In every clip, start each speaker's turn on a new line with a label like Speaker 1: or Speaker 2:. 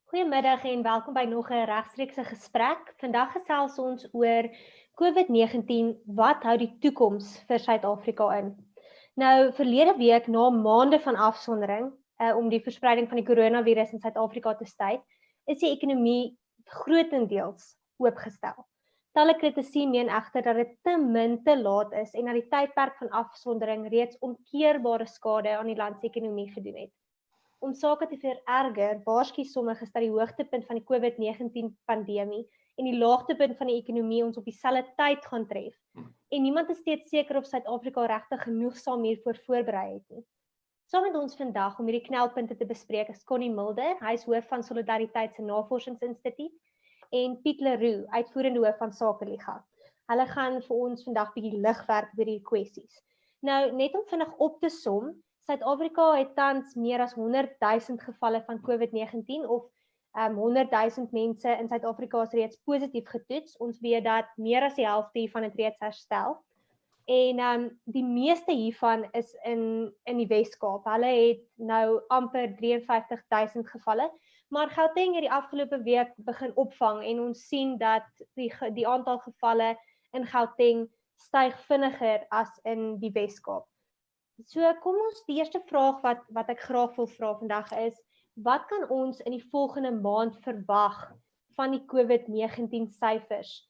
Speaker 1: Goeiemiddag en welkom by nog 'n regstreekse gesprek. Vandag gesels ons oor COVID-19, wat hou die toekoms vir Suid-Afrika in? Nou, verlede week, na maande van afsondering, om die verspreiding van die coronavirus in Suid-Afrika te staai, is die ekonomie grootendeels oopgestel. Talle kritici meen egter dat dit te min te laat is en dat die tydperk van afsondering reeds omkeerbare skade aan die land se ekonomie gedoen het. Om sake te vererger, waarsku sommiges dat die hoogtepunt van die COVID-19 pandemie en die laagtepunt van die ekonomie ons op dieselfde tyd gaan tref. En niemand is steeds seker of Suid-Afrika regtig genoegsaam hiervoor voorberei het nie. Saam met ons vandag om hierdie knelpunte te bespreek is Connie Mulder, hy is hoof van Solidariteit se Navorsingsinstituut, en Piet Leroux, uitvoerende hoof van Sakeliga. Hulle gaan vir ons vandag bietjie lig werp oor hierdie kwessies. Nou, net om vinnig op te som, Suid-Afrika het tans meer as 100,000 gevalle van COVID-19 of 100,000 mense in Suid-Afrika is reeds positief getoets. Ons weet dat meer as die helfte hiervan het reeds herstel. En die meeste hiervan is in die Wes-Kaap. Hulle het nou amper 53,000 gevalle, maar Gauteng het die afgelope week begin opvang en ons sien dat die aantal gevalle in Gauteng styg vinniger as in die Wes-Kaap. So kom ons, die eerste vraag wat ek graag wil vra vandag is, wat kan ons in die volgende maand verwag van die COVID-19 syfers?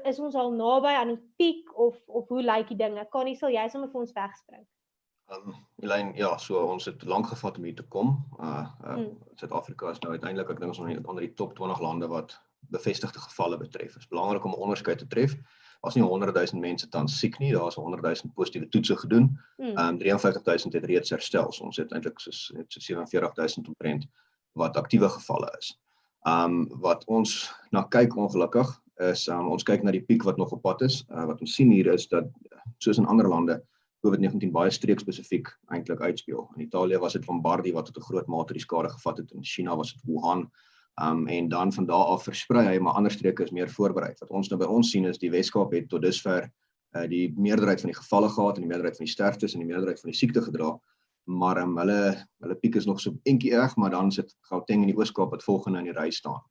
Speaker 1: Is ons al naby aan die piek of hoe lyk die dinge? Connie, sal jy sommer vir ons wegspring?
Speaker 2: Elaine, ja, so ons het lank gevat om hier te kom. Suid-Afrika is nou uiteindelik, ek dink ons onder die top 20 lande wat bevestigde gevalle betref. Het is belangrik om 'n onderskeid te tref. Was nie 100,000 mense tans siek nie, daar is 100,000 positiewe toetse gedoen. 53,000 het reeds herstel. So ons het eintlik so 47,000 omtrent wat aktiewe gevalle is. Wat ons na kyk ongelukkig is, ons kyk na die piek wat nog op pad is. Wat ons sien hier is dat, soos in ander lande, COVID-19 baie streekspesifiek eintlik uitspeel. In Italië was dit Lombardië wat tot 'n groot mate die skade gevat het, in China was dit Wuhan. En dan van daar af versprei hy, maar ander streke is meer voorberei. Wat ons nou by ons sien is, die Wes-Kaap het tot dusver die meerderheid van die gevalle gehad en die meerderheid van die sterftes en die meerderheid van die siekte gedra, maar hulle piek is nog so entjie erg, maar dan sit Gauteng en die Oos-Kaap wat volgende in die ry staan.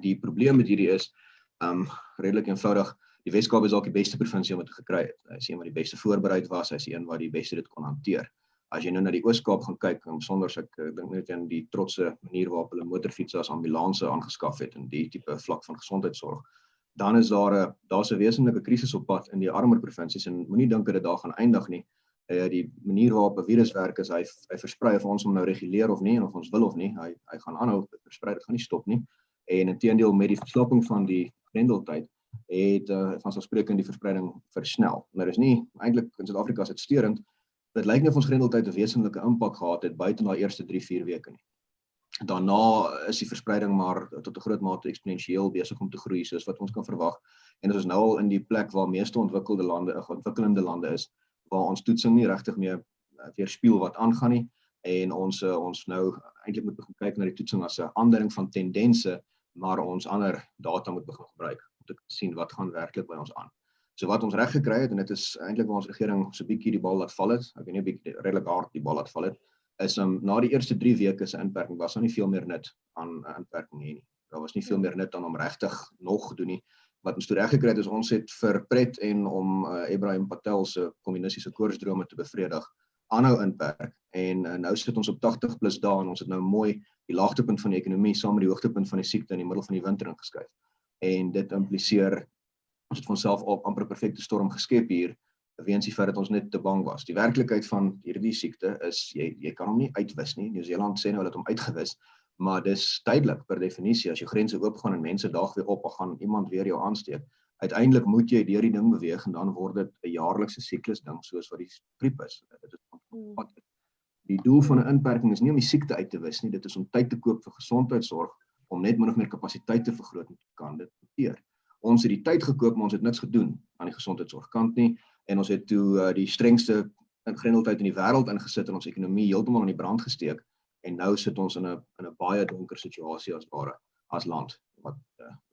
Speaker 2: Die probleem met hierdie is, redelik eenvoudig, die Wes-Kaap is dalk die beste provinsie om dit gekry het. Hy is een wat die beste voorbereid was, hy is een wat die beste dit kon hanteer. As jy nou na die Oos-Kaap gaan kyk, sonder ek dink net aan die trotse manier waarop hulle motorfietsse as ambulanse aangeskaf het en die tipe vlak van gesondheidsorg, dan is daar's 'n wesenlike krisis op pad in die armer provinsies en moenie dink dat dit daar gaan eindig nie. Die manier waarop 'n virus werk is, hy versprei of ons hom nou reguleer of nie en of ons wil of nie, hy gaan aanhou versprei, dit gaan nie stop nie. En inteendeel met die verslaping van die grendeltyd het vanselfsprekend die verspreiding versnel. Nou is nie eintlik in Suid-Afrika is dit steurend. Dit lyk nie of ons grendeltyd 'n wesenlike impak gehad het buite na eerste 3-4 weke nie. Daarna is die verspreiding maar tot 'n groot mate eksponensieel besig om te groei, soos wat ons kan verwag. En ons is nou al in die plek waar meeste ontwikkelende lande is, waar ons toetsing nie regtig meer weerspieël wat aangaan nie. En ons nou eintlik moet begin kyk na die toetsing as 'n aanduiding van tendense, maar ons ander data moet begin gebruik om te sien wat gaan werklik by ons aan. So wat ons reg gekry het, en dit is eintlik waar ons regering so 'n bietjie die bal laat val het, ek weet nie 'n bietjie redelik hard die bal laat val het, is na die eerste 3 weke se inperking was daar nie veel meer nut aan inperking nie. Daar was nie veel meer nut aan om regtig nog gedoen nie. Wat ons toe reg gekry het is ons het vir pret en om Ebrahim Patel se kommunistiese koersdrome te bevredig, aanhou inperk. En nou sit ons op 80 plus dae en ons het nou mooi die laagtepunt van die ekonomie saam met die hoogtepunt van die siekte in die middel van die winter ingeskuif. En dit impliseer ons het van self op amper 'n perfekte storm geskep hier, weens die feit dat ons net te bang was. Die werklikheid van hierdie siekte is, jy kan hom nie uitwis nie. Nieu-Seeland sê nou hulle het hom uitgewis, maar dis tydelik per definisie. As jou grense oopgaan en mense daag weer op, gaan iemand weer jou aansteek. Uiteindelik moet jy deur die ding beweeg en dan word dit 'n jaarlikse siklus ding, soos wat die griep is. Dit is die doel van 'n inperking is nie om die siekte uit te wis nie, dit is om tyd te koop vir gesondheidsorg, om net min of meer kapasiteit te vergroot en kan dit hanteer. Ons het die tyd gekoop, maar ons het niks gedoen aan die gesondheidsorgkant nie, en ons het toe die strengste grendeltyd in die wêreld ingesit en ons ekonomie heeltemal aan die brand gesteek, en nou sit ons in 'n baie donker situasie as land, wat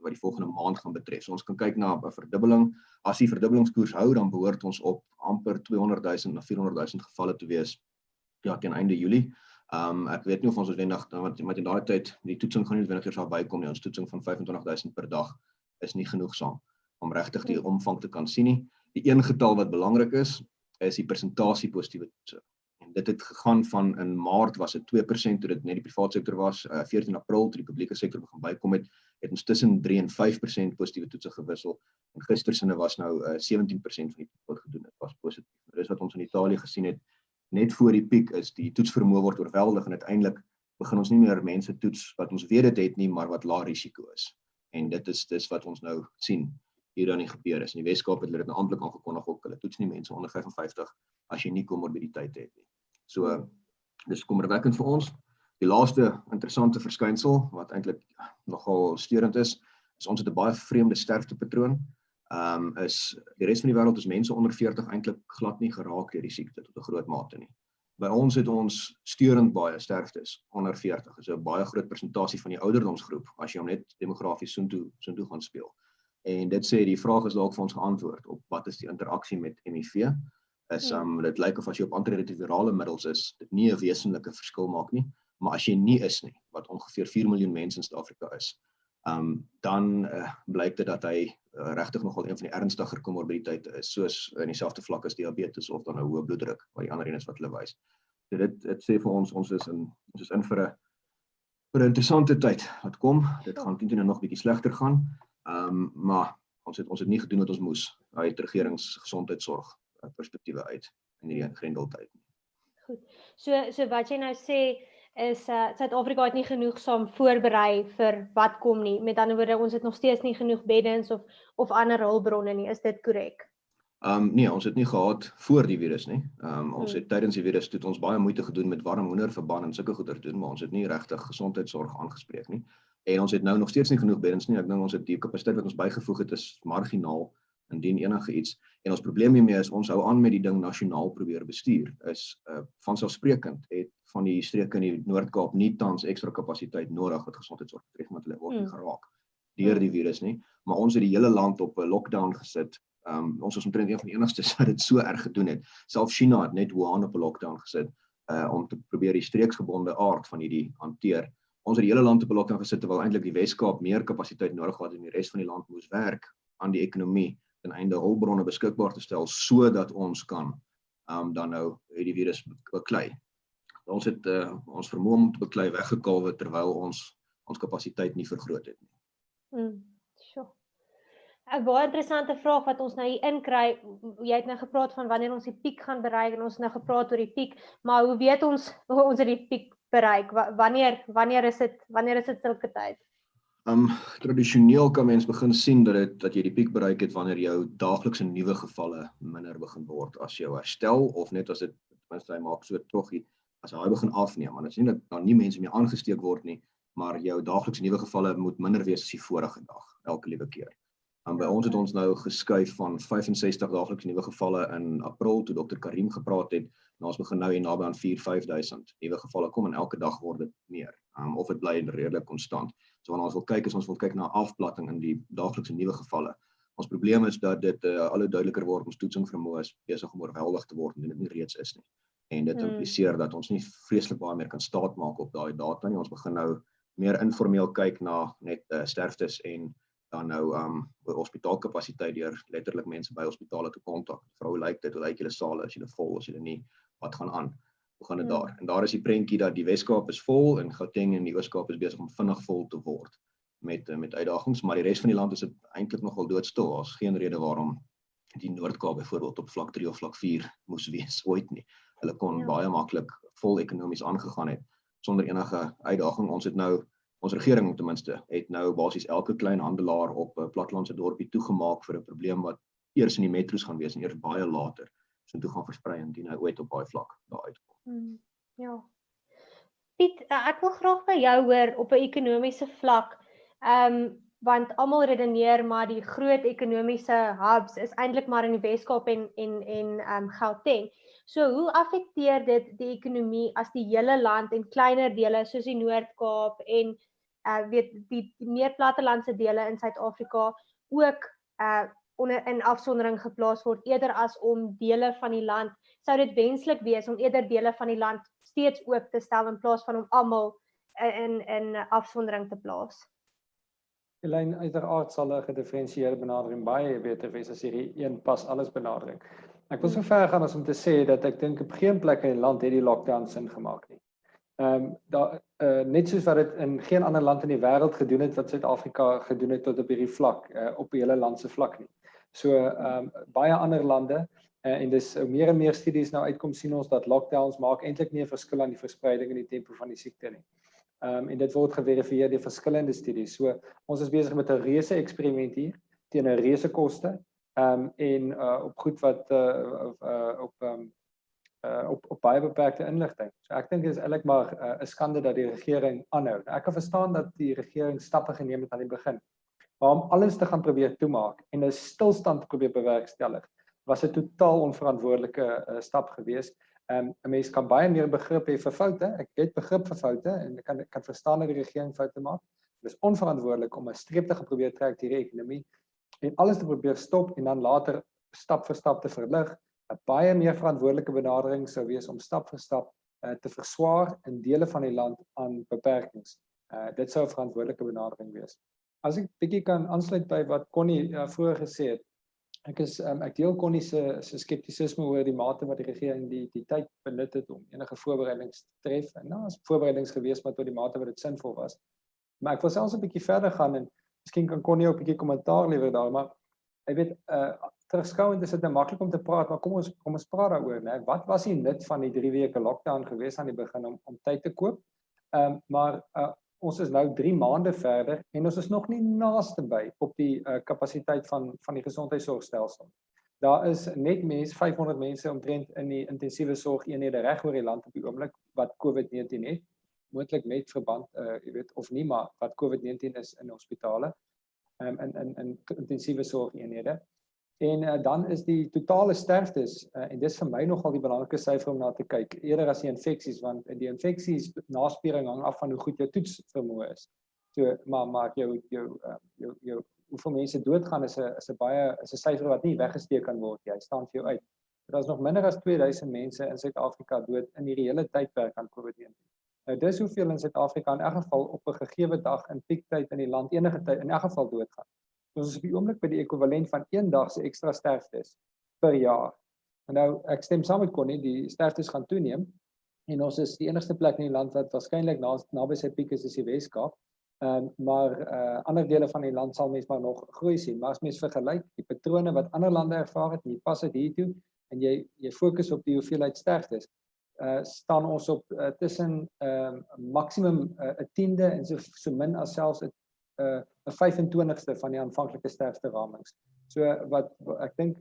Speaker 2: die volgende maand gaan betref. So ons kan kyk na 'n verdubbeling. As die verdubbelingskoers hou, dan behoort ons op amper 200,000 na 400,000 gevalle te wees, ja, teen einde Julie. Ek weet nie of ons noodwendig, want in daai tyd, die toetsing gaan nie noodwendig eers daar bykom nie, ons toetsing van 25.000 per dag is nie genoegsaam om regtig die omvang te kan sien nie. Die een getal wat belangrik is die persentasie positiewe toetse. En dit het gegaan van in Maart was dit 2% toe dit net die private sektor was, 14 April toe die publieke sektor begin bykom het ons tussen 3 en 5% positiewe toetse gewissel. En gistersinne was nou 17% van die toets wat gedoen het was positief. Dis wat ons in Italië gesien het. Net voor die piek is die toetsvermoë word oorweldig en uiteindelik begin ons nie meer mense toets wat ons weet dit het nie, maar wat lae risiko is. En dit is wat ons nou sien hier dan nie gebeur is. In die Weskaap het hulle dit nou amptelik aangekondig ook, hulle toets nie mense onder 55 as jy nie komorbiditeit het nie. So, dis kommerwekkend vir ons. Die laaste interessante verskynsel, wat eintlik nogal steurend is ons het 'n baie vreemde sterftepatroon. Is die res van die wêreld is mense onder 40 eintlik glad nie geraak deur die siekte tot 'n groot mate nie. By ons het ons steurend baie sterftes onder 40. Dis 'n baie groot persentasie van die ouderdomsgroep as jy hom net demografies soontoe gaan speel. En dit sê die vraag is dalk vir ons geantwoord op wat is die interaksie met HIV? Dit lyk of as jy op antiretrovirale middels is, dit nie 'n wesenlike verskil maak nie, maar as jy nie is nie, wat ongeveer 4 miljoen mense in Suid-Afrika is, dan blyk dit dat hy regtig nogal een van die ernstiger komorbiditeite is, soos in dieselfde vlak as diabetes of dan 'n hoë bloeddruk, wat die ander een is wat hulle wys. So dit sê vir ons is in vir 'n interessante tyd wat kom. Dit gaan teen nog 'n bietjie slegter gaan, maar ons het nie gedoen wat ons moes uit regeringsgesondheidsorg perspektiewe uit in die grendeltyd.
Speaker 1: Goed. So wat jy nou sê is Suid-Afrika het nie genoegsaam voorberei vir wat kom nie. Met ander woorde, ons het nog steeds nie genoeg beddens of ander hulpbronne nie. Is dit korrek?
Speaker 2: Nee, ons het nie gehad voor die virus nie. Ons het tydens die virus het ons baie moeite gedoen met warm hoenderverband en sulke goeder doen, maar ons het nie regtig gesondheidsorg aangespreek nie. En ons het nou nog steeds nie genoeg beddens nie. Ek dink ons het die kapasiteit wat ons bygevoeg het is marginaal indien enige iets. En ons probleem hiermee is ons hou aan met die ding nasionaal probeer bestuur. Is vanselfsprekend het van die streke in die Noord-Kaap nie tans ekstra kapasiteit nodig wat gesondheidsorg betref, want hulle word nie geraak deur die virus nie. Maar ons het die hele land op 'n lockdown gesit. Ons is omtrent een van die enigstes wat dit so erg gedoen het. Selfs China het net Wuhan op 'n lockdown gesit om te probeer die streeksgebonde aard van hierdie hanteer. Ons het die hele land op 'n lockdown gesit terwyl eintlik die Weskaap meer kapasiteit nodig gehad en die res van die land moes werk aan die ekonomie ten einde hulpbronne beskikbaar te stel sodat ons kan dan nou die virus beklei. Ons het ons vermoë om te beklei weggekalwe terwyl ons kapasiteit nie vergroot het nie.
Speaker 1: Sure. 'n baie interessante vraag wat ons nou hier inkry. Jy het nou gepraat van wanneer ons die piek gaan bereik en ons het nou gepraat oor die piek, maar hoe weet ons hoe ons die piek bereik? Wanneer is dit sulke tyd?
Speaker 2: Tradisioneel kan mens begin sien dat jy die piek bereik het wanneer jou daaglikse nuwe gevalle minder begin word as jou herstel of net as dit tenminste hy maak so troggie as hy begin afneem. Want dit is nie dat daar nie mense meer aangesteek word nie, maar jou daaglikse nuwe gevalle moet minder wees as die vorige dag, elke liewe keer. By ons het ons nou geskuif van 65 daaglikse nuwe gevalle in April toe Dr. Karim gepraat het. En ons begin nou hier naby aan 4-5 000 nuwe gevalle kom en elke dag word dit meer. Of dit bly redelik konstant. So wanneer ons wil kyk na afplatting in die daaglikse nuwe gevalle. Ons probleem is dat dit al hoe duideliker word, ons toetsingvermoë is besig om oorweldig te word en dit nie reeds is nie. En dit impliseer dat ons nie vreeslik baie meer kan staat maak op daai data nie. Ons begin nou meer informeel kyk na net sterftes en dan nou hospitaalkapasiteit deur letterlik mense by hospitale te kontak. Vra hoe lyk dit, hoe lyk julle sale, as julle vol, as julle nie, wat gaan aan? Hoe gaan dit daar? En daar is die prentjie dat die Weskaap is vol en Gauteng en die Oos-Kaap is besig om vinnig vol te word met uitdagings, maar die res van die land is dit eintlik nogal doodstil. Daar's geen rede waarom die Noord-Kaap byvoorbeeld op vlak 3 of vlak 4 moes wees ooit nie. Hulle kon baie maklik vol ekonomies aangegaan het sonder enige uitdaging. Ons regering ten minste het nou basies elke klein handelaar op 'n plattelandse dorpie toegemaak vir 'n probleem wat eers in die metros gaan wees en eers baie later toe gaan versprei indien hy ooit op daai vlak daar uitkom.
Speaker 1: Ja. Piet, ek wil graag by jou hoor op 'n ekonomiese vlak, want almal redeneer maar die groot ekonomiese hubs is eintlik maar in die Weskaap en Gauteng. So hoe affekteer dit die ekonomie as die hele land en kleiner dele soos die Noord-Kaap en die meer plattelandse dele in Suid-Afrika ook in afsondering geplaas word eerder as om dele van die land sou dit wenslik wees om eerder dele van die land steeds oop te stel in plaas van om almal in afsondering te plaas.
Speaker 3: Elaine, uiteraard sal 'n gedifferensieerde benadering baie beter wees as hierdie een pas alles benadering. Ek wil so ver gaan as om te sê dat ek dink op geen plek in die land het die lockdown sin gemaak nie. Net soos wat dit in geen ander land in die wêreld gedoen het wat Suid-Afrika gedoen het tot op hierdie vlak, op die hele land se vlak nie. So baie ander lande en dis meer en meer studies nou uitkom sien ons dat lockdowns maak eintlik nie 'n verskil aan die verspreiding en die tempo van die siekte nie. En dit word geverifieer deur verskillende studies. So ons is besig met 'n reuse eksperiment hier teen 'n reuse koste en op goed wat op baie beperkte inligting. So ek dink dit is eintlik maar 'n skande dat die regering aanhou. Ek kan verstaan dat die regering stappe geneem het aan die begin. Maar om alles te gaan probeer toemaak en 'n stilstand te probeer bewerkstellig, was 'n totaal onverantwoordelike stap geweest. 'n Mens kan baie meer begrip hê vir foute. Ek het begrip vir foute en ek kan verstaan dat die regering foute maak. Dit is onverantwoordelik om 'n streep te probeer trek deur die ekonomie en alles te probeer stop en dan later stap vir stap te verlig. 'n Baie meer verantwoordelike benadering sou wees om stap vir stap te verswaar in dele van die land aan beperkings. Dit sou 'n verantwoordelike benadering wees. As ek bietjie kan aansluit by wat Connie vroeër gesê het, ek deel Connie se skeptisisme oor die mate wat die regering die tyd benut het om enige voorbereidings te tref. En nou is voorbereidings gewees maar tot die mate wat dit sinvol was. Maar ek wil selfs 'n bietjie verder gaan en miskien kan Connie ook 'n bietjie kommentaar lewer daar, maar jy weet terugskouend is dit nou maklik om te praat, maar kom ons praat daaroor, né? Wat was die nut van die 3 weke lockdown gewees aan die begin om tyd te koop? Maar ons is nou 3 maande verder en ons is nog nie naaste by op die kapasiteit van die gesondheidsorgstelsel. Daar is net 500 mense omtrent in die intensiewe sorgeenhede reg oor die land op die oomblik wat COVID-19 het, moontlik met verband, jy weet of nie, maar wat COVID-19 is in hospitale, in intensiewe sorgeenhede. En dan is die totale sterftes, en dis vir my nogal die belangrike syfer om na te kyk, eerder as die infeksies, want die infeksies naspeuring hang af van hoe goed jou toetsvermoë is. So, maar jou hoeveel mense doodgaan is 'n syfer wat nie weggesteek kan word. Hy staan vir jou uit. Daar is nog minder as 2000 mense in Suid-Afrika dood in hierdie hele tydperk aan COVID-19. Nou dis hoeveel in Suid-Afrika in elk geval op 'n gegeewe dag in piektyd in die land enige tyd in elk geval doodgaan. Ons is op die oomblik by die ekwivalent van 1 dag se ekstra sterftes per jaar. En nou ek stem saam met Connie, die sterftes gaan toeneem en ons is die enigste plek in die land wat waarskynlik naby sy piek is die Weskaap. Maar ander dele van die land sal mens maar nog groei sien. Maar as mens vergelyk die patrone wat ander lande ervaar het, jy pas dit hiertoe en jy fokus op die hoeveelheid sterftes, staan ons op tussen maksimum 'n 10de en so min as selfs 'n 25ste van die aanvanklike sterfte ramings. So wat ek dink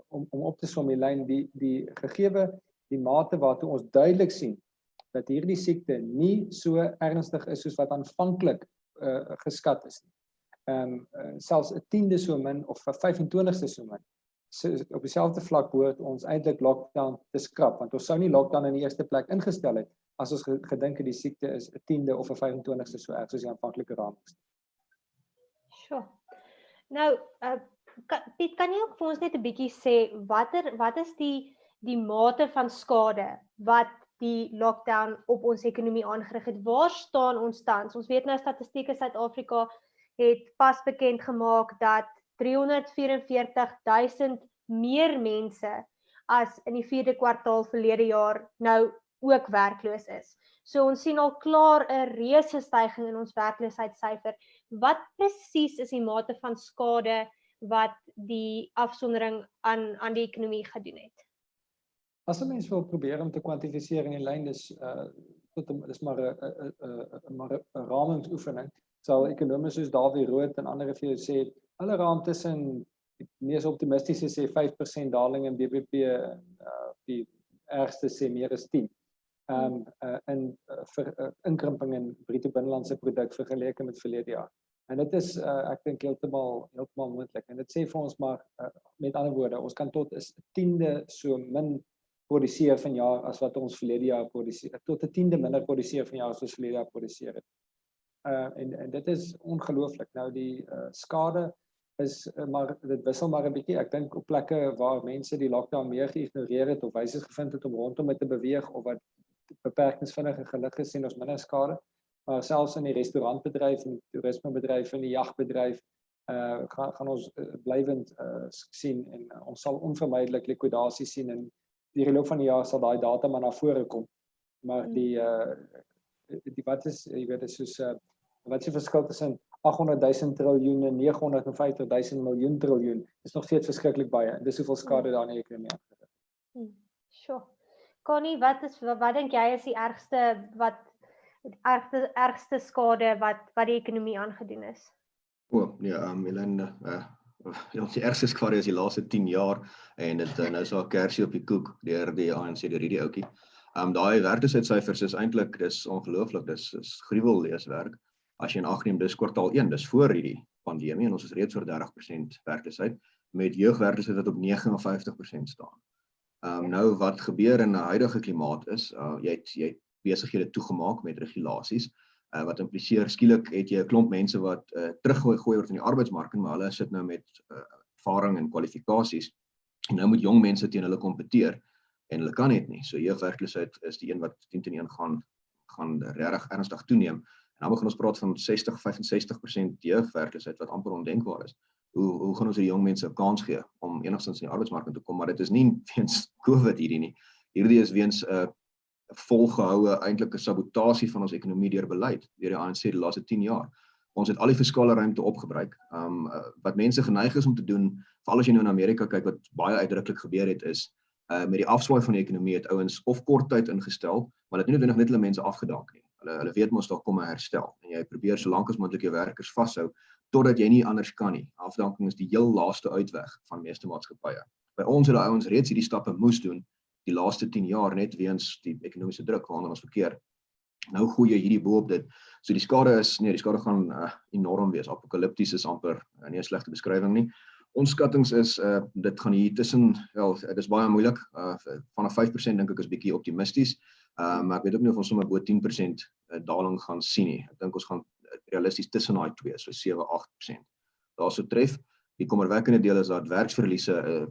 Speaker 3: om op te som die lyn die gegeewe die mate waartoe ons duidelik sien dat hierdie siekte nie so ernstig is soos wat aanvanklik geskat is nie. Selfs 'n 10de so min of 'n 25ste so min. So op dieselfde vlak behoort ons eintlik lockdown te skrap, want ons sou nie lockdown in die eerste plek ingestel het as ons gedink het die siekte is 'n 10de of 'n 25ste so erg soos die aanvanklike ramings.
Speaker 1: Sure. Nou, Piet, kan jy ook vir ons net 'n bietjie sê wat is die mate van skade wat die lockdown op ons ekonomie aangerig het? Waar staan ons tans? Ons weet nou Statistieke Suid-Afrika het pas bekend gemaak dat 344,000 meer mense as in die 4de kwartaal verlede jaar nou ook werkloos is. So ons sien al klaar 'n reuse stygings in ons werkloosheidssyfer. Wat presies is die mate van skade wat die afsondering aan die ekonomie gedoen het?
Speaker 3: As 'n mens wil probeer om te kwantifiseer in die lyn, dis maar 'n ramingsoefening. Sal ekonome soos Dawie Rood en ander vir jou sê, hulle raam tussen die mees optimistiese sê 5% daling in BBP, die ergste sê meer as 10. Vir inkrimping in bruto binnelandse produk vergeleke met verlede jaar. En dit is ek dink heeltemal moontlik. En dit sê vir ons maar met ander woorde, ons kan tot 'n 10de so min produseer vanjaar as wat ons verlede jaar produseer. Tot 'n 10de minder produseer vanjaar as ons verlede jaar produseer het. En dit is ongelooflik. Nou die skade maar dit wissel maar 'n bietjie. Ek dink op plekke waar mense die lockdown meer geïgnoreer het of wyse gevind het om rondom dit te beweeg of wat beperkings vinniger gelig is, sien ons minder skade. Maar selfs in die restaurantbedryf en die toerismebedryf en die jagbedryf gaan ons blywend sien en ons sal onvermydelik likwidasie sien en die loop van die jaar sal daai data maar na vore kom. Maar die wat is, jy weet, is soos wat is die verskil tussen 800.000 triljoen en 950.000 miljoen triljoen is nog steeds verskriklik baie. Dis hoeveel skade daar in die ekonomie aangerig.
Speaker 1: Sure. Connie, wat dink jy is die ergste skade wat die ekonomie aangedoen is?
Speaker 2: Helen, die ergste skade is die laaste 10 jaar en dit nou so 'n kersie op die koek deur die ANC deur hierdie ouetjie. Daai werkloosheidsyfers is eintlik dis ongelooflik, dis gruwel leeswerk. As jy in ag neem, dis kwartaal 1, dis voor hierdie pandemie en ons is reeds oor 30% werkloosheid met jeugwerkloosheid wat op 59% staan. Nou wat gebeur in 'n huidige klimaat is, jy het besighede toegemaak met regulasies, wat impliseer skielik het jy 'n klomp mense wat teruggooi word in die arbeidsmark, maar hulle sit nou met ervaring en kwalifikasies en nou moet jong mense teen hulle kompeteer en hulle kan net nie. So jeugwerkloosheid is die een wat 10-1 gaan regtig ernstig toeneem. En dan begin ons praat van 60-65% jeugwerkloosheid wat amper ondenkbaar is. Hoe gaan ons die jong mense 'n kans gee om enigstens in die arbeidsmark in te kom? Maar dit is nie weens COVID hierdie nie. Hierdie is weens 'n volgehoue eintlike sabotasie van ons ekonomie deur beleid, deur die ANC die laaste 10 jaar. Ons het al die fiskale ruimte opgebruik. Wat mense geneig is om te doen, veral as jy nou in Amerika kyk wat baie uitdruklik gebeur het is, met die afswaai van die ekonomie het ouens of kort tyd ingestel, maar dit het nie noodwendig net hulle mense afgedank nie. Hulle weet mos daar kom 'n herstel en jy probeer so lank as moontlik jou werkers vashou totdat jy nie anders kan nie. Afdanking is die heel laaste uitweg van meeste maatskappye. By ons het die ouens reeds hierdie stappe moes doen die laaste 10 jaar net weens die ekonomiese druk waaronder ons verkeer. Nou gooi jy hierdie bo op dit. So die skade gaan enorm wees. Apokalipties is amper nie 'n slegte beskrywing nie. Ons skattings is dit gaan hier tussen, dit is baie moeilik. Vanaf 5% dink ek is bietjie optimisties. Maar ek weet ook nie of ons sommer bo 10% daling gaan sien nie. Ek dink ons gaan realisties tussen daai twee, so 7-8%. Daarso tref. Die kommerwekkende deel is dat werksverliese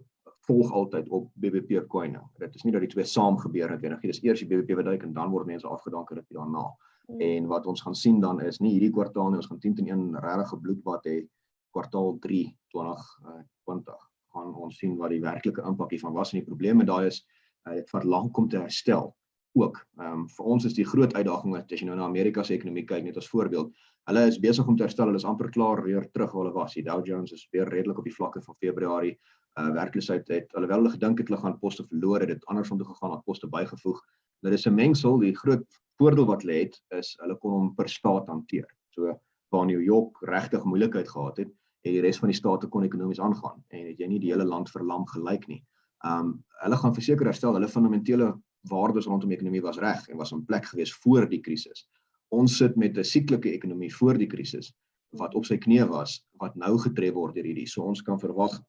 Speaker 2: volg altyd op BBP koeine. Dit is nie dat die twee saam gebeur noodwendig. Dis eers die BBP wat duik en dan word mense afgedank en dit daarna. En wat ons gaan sien dan is nie hierdie kwartaal nie, ons gaan 10-1 regtig 'n bloedbad hê. Kwartaal 3 2020 gaan ons sien wat die werklike impak hiervan was en die probleme daai is dit vat lank om te herstel ook. Vir ons is die groot uitdaging as jy nou na Amerika se ekonomie kyk net as voorbeeld. Hulle is besig om te herstel, hulle is amper klaar weer terug waar hulle was. Die Dow Jones is weer redelik op die vlakke van Februarie. Werkloosheid het alhoewel hulle gedink het hulle gaan poste verloor, het dit andersom toe gegaan, het poste bygevoeg. Dit is 'n mengsel. Die groot voordeel wat hulle het is hulle kon hom per staat hanteer. So waar New York regtig moeilikheid gehad het, en die res van die state kon ekonomies aangaan en het jy nie die hele land verlam gelyk nie. Hulle gaan verseker herstel, hulle fundamentele waardes rondom die ekonomie was reg en was in plek gewees voor die krisis. Ons sit met 'n siklike ekonomie voor die krisis wat op sy knieë was, wat nou getref word deur hierdie. So ons kan verwag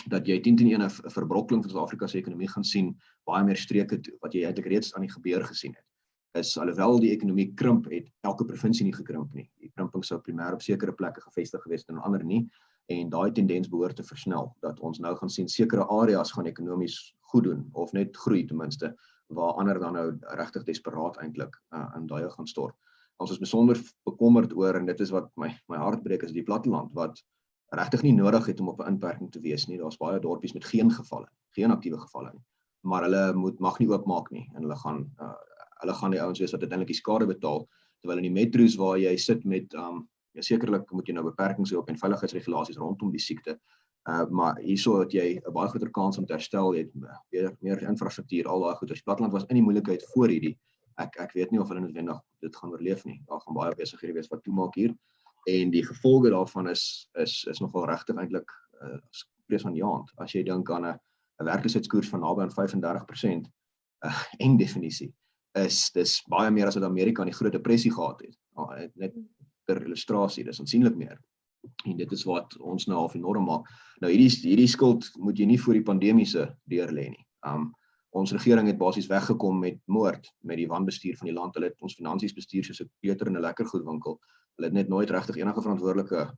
Speaker 2: dat jy 10-1 'n verbrokkeling van Suid-Afrika se ekonomie gaan sien, baie meer streke toe, wat jy eintlik reeds aan die gebeur gesien het. Is alhoewel die ekonomie krimp het elke provinsie nie gekrimp nie. Die krimping sou primêr op sekere plekke gevestig gewees en ander nie. En daai tendens behoort te versnel dat ons nou gaan sien sekere areas gaan ekonomies goed doen of net groei ten minste, waar ander dan nou regtig desperaat eintlik in daai gaan stort. Ons is besonder bekommerd oor en dit is wat my hart breek is die platteland wat regtig nie nodig het om op 'n inperking te wees nie. Daar's baie dorpies met geen gevalle, geen aktiewe gevalle nie. Maar hulle mag nie oopmaak nie en hulle gaan die ouens wees wat uiteindelik die skade betaal, terwyl in die metro's waar jy sit met sekerlik moet jy nou beperkings hê op en veiligheidsregulasies rondom die siekte. Maar hierso het jy 'n baie groter kans om te herstel, jy het meer infrastruktuur, al daai goeders. Platteland was in die moeilikheid voor hierdie. Ek weet nie of hulle noodwendig dit gaan oorleef nie. Daar gaan baie besighede wees wat toemaak hier. En die gevolge daarvan is nogal regtig eintlik vreesaanjaend. As jy dink aan 'n werkloosheidskoers van naby aan 35%, eng definisie, dis baie meer as wat Amerika in die Groot Depressie gehad het. Net ter illustrasie, dis aansienlik meer. En dit is wat ons nou half enorm maak. Nou hierdie skuld moet jy nie voor die pandemiese deur lê nie. Ons regering het basies weggekom met moord, met die wanbestuur van die land. Hulle het ons finansies bestuur soos 'n kleuter in 'n lekker goedwinkel. Hulle het net nooit regtig enige verantwoordelike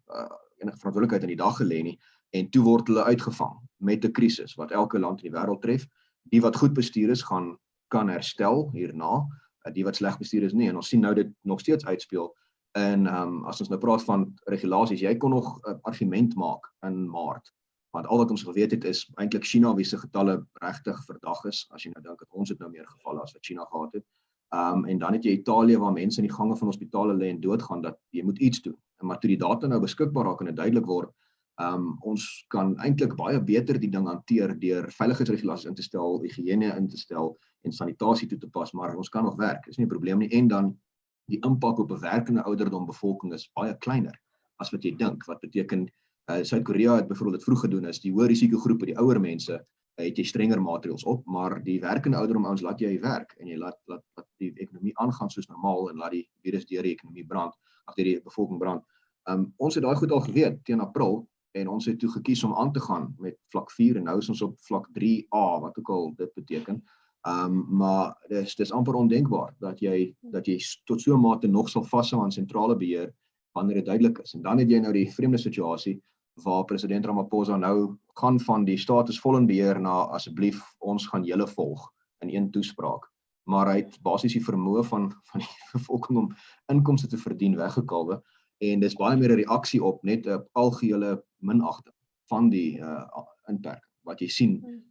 Speaker 2: enige verantwoordelikheid in die dag gelê nie, en toe word hulle uitgevang met 'n krisis wat elke land in die wêreld tref. Die wat goed bestuur is, kan herstel hierna, die wat sleg bestuur is nie, en ons sien nou dit nog steeds uitspeel. En as ons nou praat van regulasies, jy kon nog 'n argument maak in Maart, want al wat ons geweet het is eintlik China wie se getalle regtig verdag is, as jy nou dink dat ons het nou meer gevalle as wat China gehad het. En dan het jy Italië waar mense in die gange van hospitale lê en doodgaan, dat jy moet iets doen. Maar toe die data nou beskikbaar raak en dit duidelik word, ons kan eintlik baie beter die ding hanteer deur veiligheidsregulasies in te stel, higiëne in te stel en sanitasie toe te pas, maar ons kan nog werk, is nie 'n probleem nie. En dan die impak op 'n werkende ouderdom bevolking is baie kleiner as wat jy dink. Wat beteken Suid-Korea het byvoorbeeld dit vroeg gedoen, is die hoë risikogroepe, die ouer mense, het jy strenger maatreëls op, maar die werkende ouderdom ouens laat jy werk en jy laat die ekonomie aangaan soos normaal en laat die virus deur die ekonomie brand, of deur die bevolking brand. Ons het daai goed al geweet teen April en ons het toe gekies om aan te gaan met vlak 4 en nou is ons op vlak 3A, wat ook al dit beteken. Maar dis amper ondenkbaar dat jy tot so 'n mate nog sal vashou aan sentrale beheer wanneer dit duidelik is. En dan het jy nou die vreemde situasie waar president Ramaphosa nou gaan van die staat is vol in beheer na asseblief ons gaan julle volg in een toespraak. Maar hy het basies die vermoë van die bevolking om inkomste te verdien weggekalwe en dis baie meer 'n reaksie op net 'n algehele minagting van die inperking wat jy sien.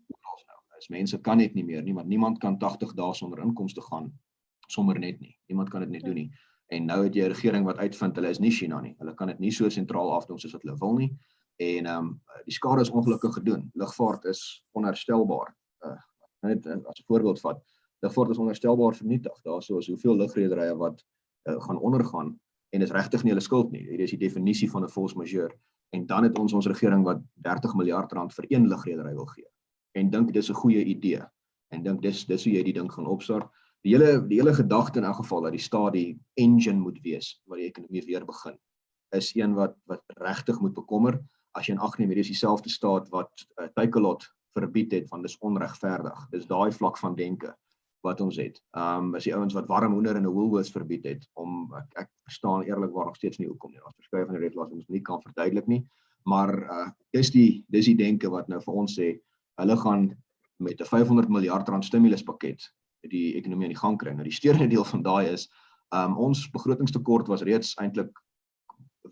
Speaker 2: Mense kan net nie meer nie, want niemand kan 80 dae sonder inkomste gaan sommer net nie. Niemand kan dit net doen nie. En nou het jy 'n regering wat uitvind hulle is nie China nie. Hulle kan dit nie so sentraal afdom soos wat hulle wil nie. En die skade is ongelukkig gedoen. Lugvaart is onherstelbaar. Net as 'n voorbeeld vat, lugvaart is onherstelbaar vernietig. Daar is hoeveel lugrederye wat gaan ondergaan en dis regtig nie hulle skuld nie. Hier is die definisie van 'n force majeure. En dan het ons regering wat 30 miljard rand vir een lugredery wil gee. En dink dis 'n goeie idee. En dink dis hoe jy die ding gaan opstart. Die hele gedagte in elk geval dat die staat die engine moet wees waar die ekonomie weer begin, is een wat regtig moet bekommer. As jy in ag neem, hier is dieselfde staat wat Takealot verbied het, want dis onregverdig. Dis daai vlak van denke wat ons het. Is die ouens wat warm hoender in 'n Woolworths verbied het, ek verstaan eerlikwaar nog steeds nie hoekom nie. Daar's verskeie van die regulasies ons nie kan verduidelik nie, maar dis die denke wat nou vir ons sê, hulle gaan met 'n 500 miljard rand stimuluspakket die ekonomie aan die gang kry. Nou die steurende deel van daai is, ons begrotingstekort was reeds eintlik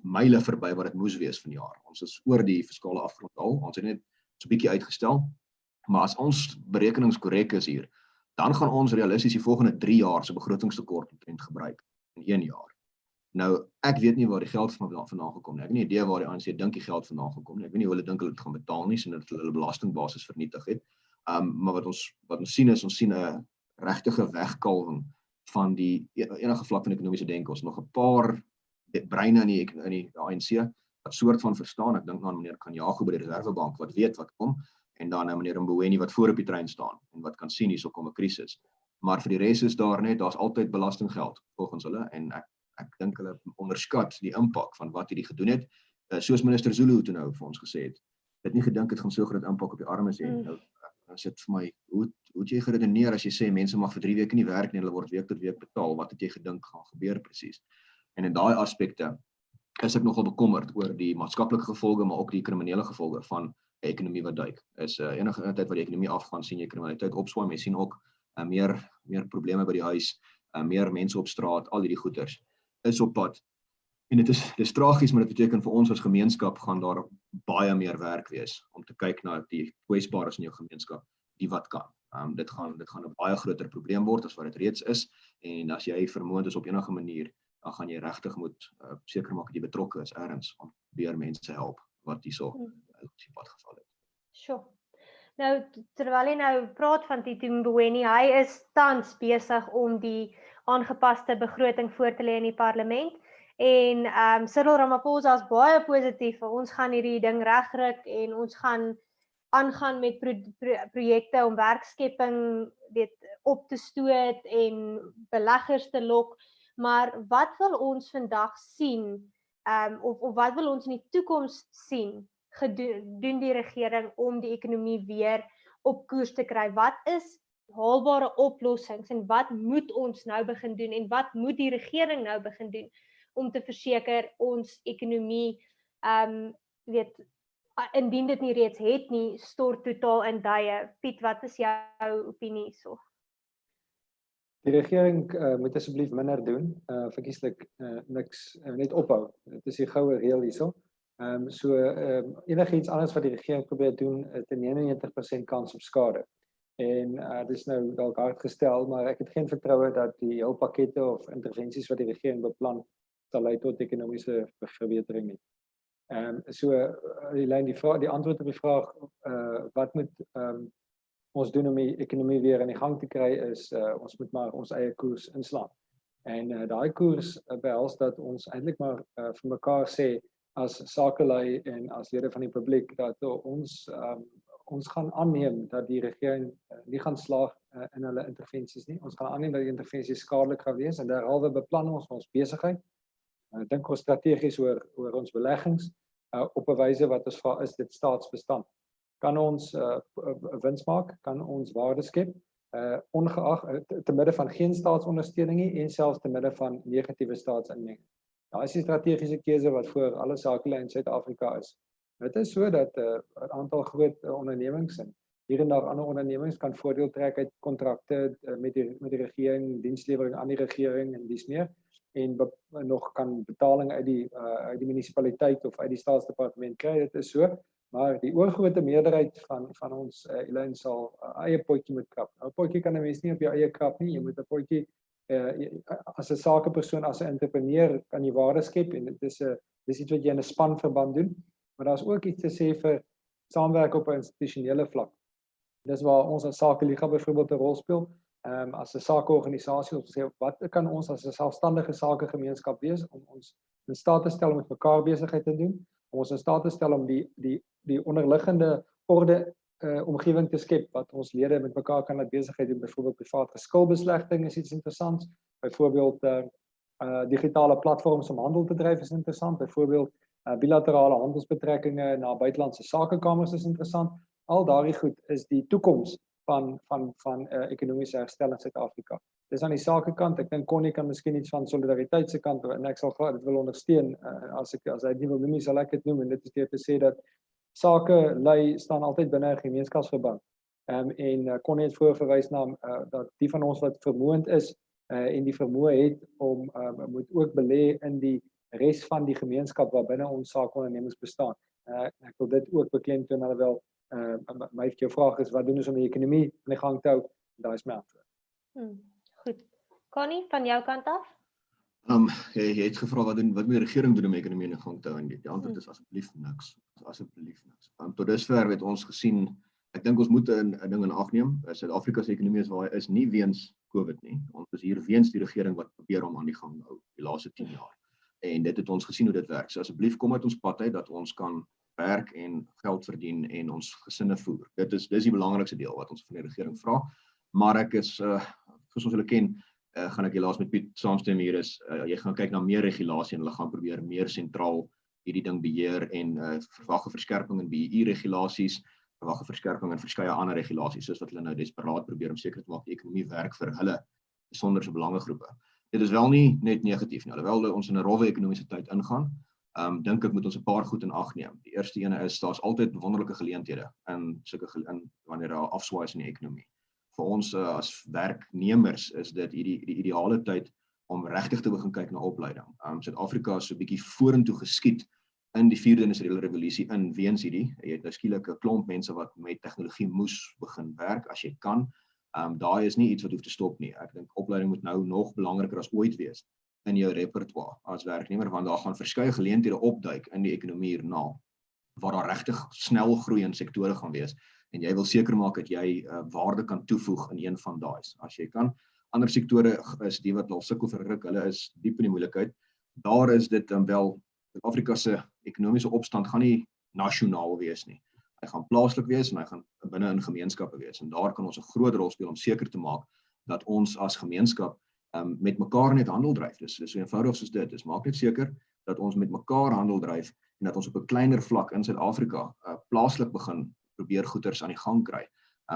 Speaker 2: myle verby wat dit moes wees vanjaar. Ons is oor die fiskale afgrond al. Ons het net so 'n bietjie uitgestel. Maar as ons berekenings korrek is hier, dan gaan ons realisties die volgende 3 jaar se begrotingstekort omtrent gebruik in 1 jaar. Nou, ek weet nie waar die geld vandaan gekom nie. Ek het nie 'n idee waar die ANC dink die geld vandaan gekom nie. Ek weet nie hoe hulle dink hulle dit gaan betaal nie, sien dat hulle belastingbasis vernietig het. Maar wat ons sien is, ons sien 'n regtige wegkalwing van die enige vlak van ekonomiese denke. Ons nog 'n paar breine in die ANC wat soort van verstaan. Ek dink aan meneer Khanyago by die Reservebank wat weet wat kom, en dan meneer Mboweni wat voor op die trein staan en wat kan sien hierso kom 'n krisis. Maar vir die res is daar's altyd belastinggeld volgens hulle, en ek dink hulle onderskat die impak van wat hierdie gedoen het. Soos minister Zulu toe nou vir ons gesê het, het nie gedink het gaan so groot impak op die armes hê. Nou sit vir my, hoe het jy geredeneer as jy sê mense mag vir 3 weke nie werk nie, hulle word week tot week betaal, wat het jy gedink gaan gebeur presies? En in daai aspekte is ek nogal bekommerd oor die maatskaplike gevolge, maar ook die kriminele gevolge van 'n ekonomie wat duik. Enige tyd wat die ekonomie afgaan, sien jy kriminaliteit opswaai, maar jy sien ook meer probleme by die huis, meer mense op straat, al hierdie goeters is op pad. En dit is tragies, maar dit beteken vir ons as gemeenskap gaan daar baie meer werk wees om te kyk na die kwesbares in jou gemeenskap, die wat kan. Dit gaan 'n baie groter probleem word as wat dit reeds is, en as jy vermoond is op enige manier, dan gaan jy regtig moet seker maak dat jy betrokke is ergens om weer mense help wat hierso op die pad geval het.
Speaker 1: Sure. Nou, terwyl jy nou praat van Tito Mboweni, hy is tans besig om die aangepaste begroting voor te lê in die parlement. En Cyril Ramaphosa is baie positief. Ons gaan hierdie ding regryk en ons gaan aangaan met projekte om werkskepping op te stoot en beleggers te lok. Maar wat wil ons vandag sien, of wat wil ons in die toekoms sien, doen die regering om die ekonomie weer op koers te kry? Wat is haalbare oplossings en wat moet ons nou begin doen en wat moet die regering nou begin doen om te verseker ons ekonomie weet indien dit nie reeds het nie, stort totaal in duie. Piet, wat is jou opinie hierso?
Speaker 3: Die regering moet asseblief minder doen, verkieslik niks net ophou. Dit is die goue reël hierso. Enigiets anders wat die regering probeer doen, het 'n 99% kans op skade. En dit is nou dalk hard gestel, maar ek het geen vertroue dat die hulppakkette of intervensies wat die regering beplan sal lei tot ekonomiese verbetering nie. Die antwoord op die vraag wat moet ons doen om die ekonomie weer in die gang te kry is ons moet maar ons eie koers inslaan. En daai koers behels dat ons eintlik maar vir mekaar sê as sakelei en as lede van die publiek dat ons gaan aanneem dat die regering nie gaan slaag in hulle intervensies nie. Ons gaan aanneem dat die intervensies skadelik gaan wees en derhalwe beplan ons besigheid. Dink ons strategies oor ons beleggings op 'n wyse wat ons vra is dit staatsbestand. Kan ons wins maak, kan ons waarde skep, ongeag te midde van geen staatsondersteuning nie en selfs te midde van negatiewe staatsinmenging. Daai is die strategiese keuse wat voor alle sakelei in Suid-Afrika is. Dit is so dat 'n aantal groot ondernemings en hier en daar ander ondernemings kan voordeel trek uit kontrakte met die regering, dienslewering aan die regering en dies meer en nog kan betaling uit die munisipaliteit of uit die staatsdepartement kry. Dit is so, maar die oorgrote meerderheid van ons Elaine sal eie potjie moet krap. 'n Potjie kan 'n mens nie op jou eie krap nie. Jy moet 'n potjie as 'n sakepersoon, as 'n entrepreneur kan jy waarde skep en dis iets wat jy in 'n spanverband doen, maar daar's ook iets te sê vir saamwerk op 'n institusionele vlak. Dis waar ons as Sakeliga byvoorbeeld 'n rol speel. As 'n sakeorganisasie om te sê wat kan ons as 'n selfstandige sakegemeenskap wees om ons in staat te stel om met mekaar besigheid te doen, om ons in staat te stel om die onderliggende orde omgewing te skep wat ons lede met mekaar kan laat besigheid doen, byvoorbeeld private skilbeslegting is iets interessants, byvoorbeeld digitale platforms om handel te dryf is interessant, byvoorbeeld bilaterale handelsbetrekkinge na buitelandse sakekamers is interessant. Al daardie goed is die toekoms van ekonomiese herstel in Suid-Afrika. Dis aan die sakekant. Ek dink Connie kan miskien iets van solidariteit se kant en ek sal graag dit wil ondersteun as hy dit nie wil noem, sal ek dit noem en dit is deur te sê dat sakelei staan altyd binne 'n gemeenskapsverband. En Connie het voorgewys na dat die van ons wat vermoënd is en die vermoë het om moet ook belê in die res van die gemeenskap waarbinne ons sakeondernemings bestaan. Ek wil dit ook beklemtoon alhoewel my vraag is wat doen ons om die ekonomie in die gang te hou? Daar is my antwoord.
Speaker 1: Goed. Connie, van jou kant af?
Speaker 2: Jy het gevra wat moet die regering doen om die ekonomie in die gang te hou? En die antwoord is asseblief niks. Asseblief niks. Tot dusver het ons gesien, ek dink ons moet 'n ding in ag neem. Suid-Afrika se ekonomie is waar hy is nie weens COVID nie. Ons is hier weens die regering wat probeer om aan die gang hou die laaste 10 jaar. En dit het ons gesien hoe dit werk. So asseblief kom uit ons pad uit dat ons kan werk en geld verdien en ons gesinne voer. Dis die belangrikste deel wat ons van die regering vra. Maar ek is soos ons hulle ken, gaan ek helaas met Piet saamstem hier is jy gaan kyk na meer regulasie en hulle gaan probeer meer sentraal hierdie ding beheer en verwag 'n verskerping in BEI-regulasies, verwag 'n verskerping in verskeie ander regulasies soos wat hulle nou desperaat probeer om seker te maak die ekonomie werk vir hulle besonderse belangegroepe. Dit is wel nie net negatief nie, alhoewel ons in 'n rowwe ekonomiese tyd ingaan. Dink ek moet ons 'n paar goed in ag neem. Die eerste ene is daar's altyd wonderlike geleenthede in wanneer daar afswaai is in die ekonomie. Vir ons as werknemers is dit die ideale tyd om regtig te begin kyk na opleiding. Suid-Afrika is so 'n bietjie vorentoe geskiet in die 4de industriële revolusie in weens hierdie. Jy het nou skielik 'n klomp mense wat met tegnologie moes begin werk as jy kan. Daai is nie iets wat hoef te stop nie. Ek dink opleiding moet nou nog belangriker as ooit wees in jou repertoire as werknemer, want daar gaan verskeie geleenthede opduik in die ekonomie hierna waar daar regtig snel groeiende sektore gaan wees en jy wil seker maak dat jy waarde kan toevoeg in een van daai. As jy kan, ander sektore is die wat al sukkel vir ruk, hulle is diep in die moeilikheid. Daar is dit wel Suid-Afrika se ekonomiese opstand gaan nie nasionaal wees nie. Hy gaan plaaslik wees en hy gaan binne in gemeenskappe wees en daar kan ons 'n groot rol speel om seker te maak dat ons as gemeenskap met mekaar net handel dryf. Dis so eenvoudig soos dit. Dis maak net seker dat ons met mekaar handel dryf en dat ons op 'n kleiner vlak in Suid-Afrika plaaslik begin probeer goeders aan die gang kry.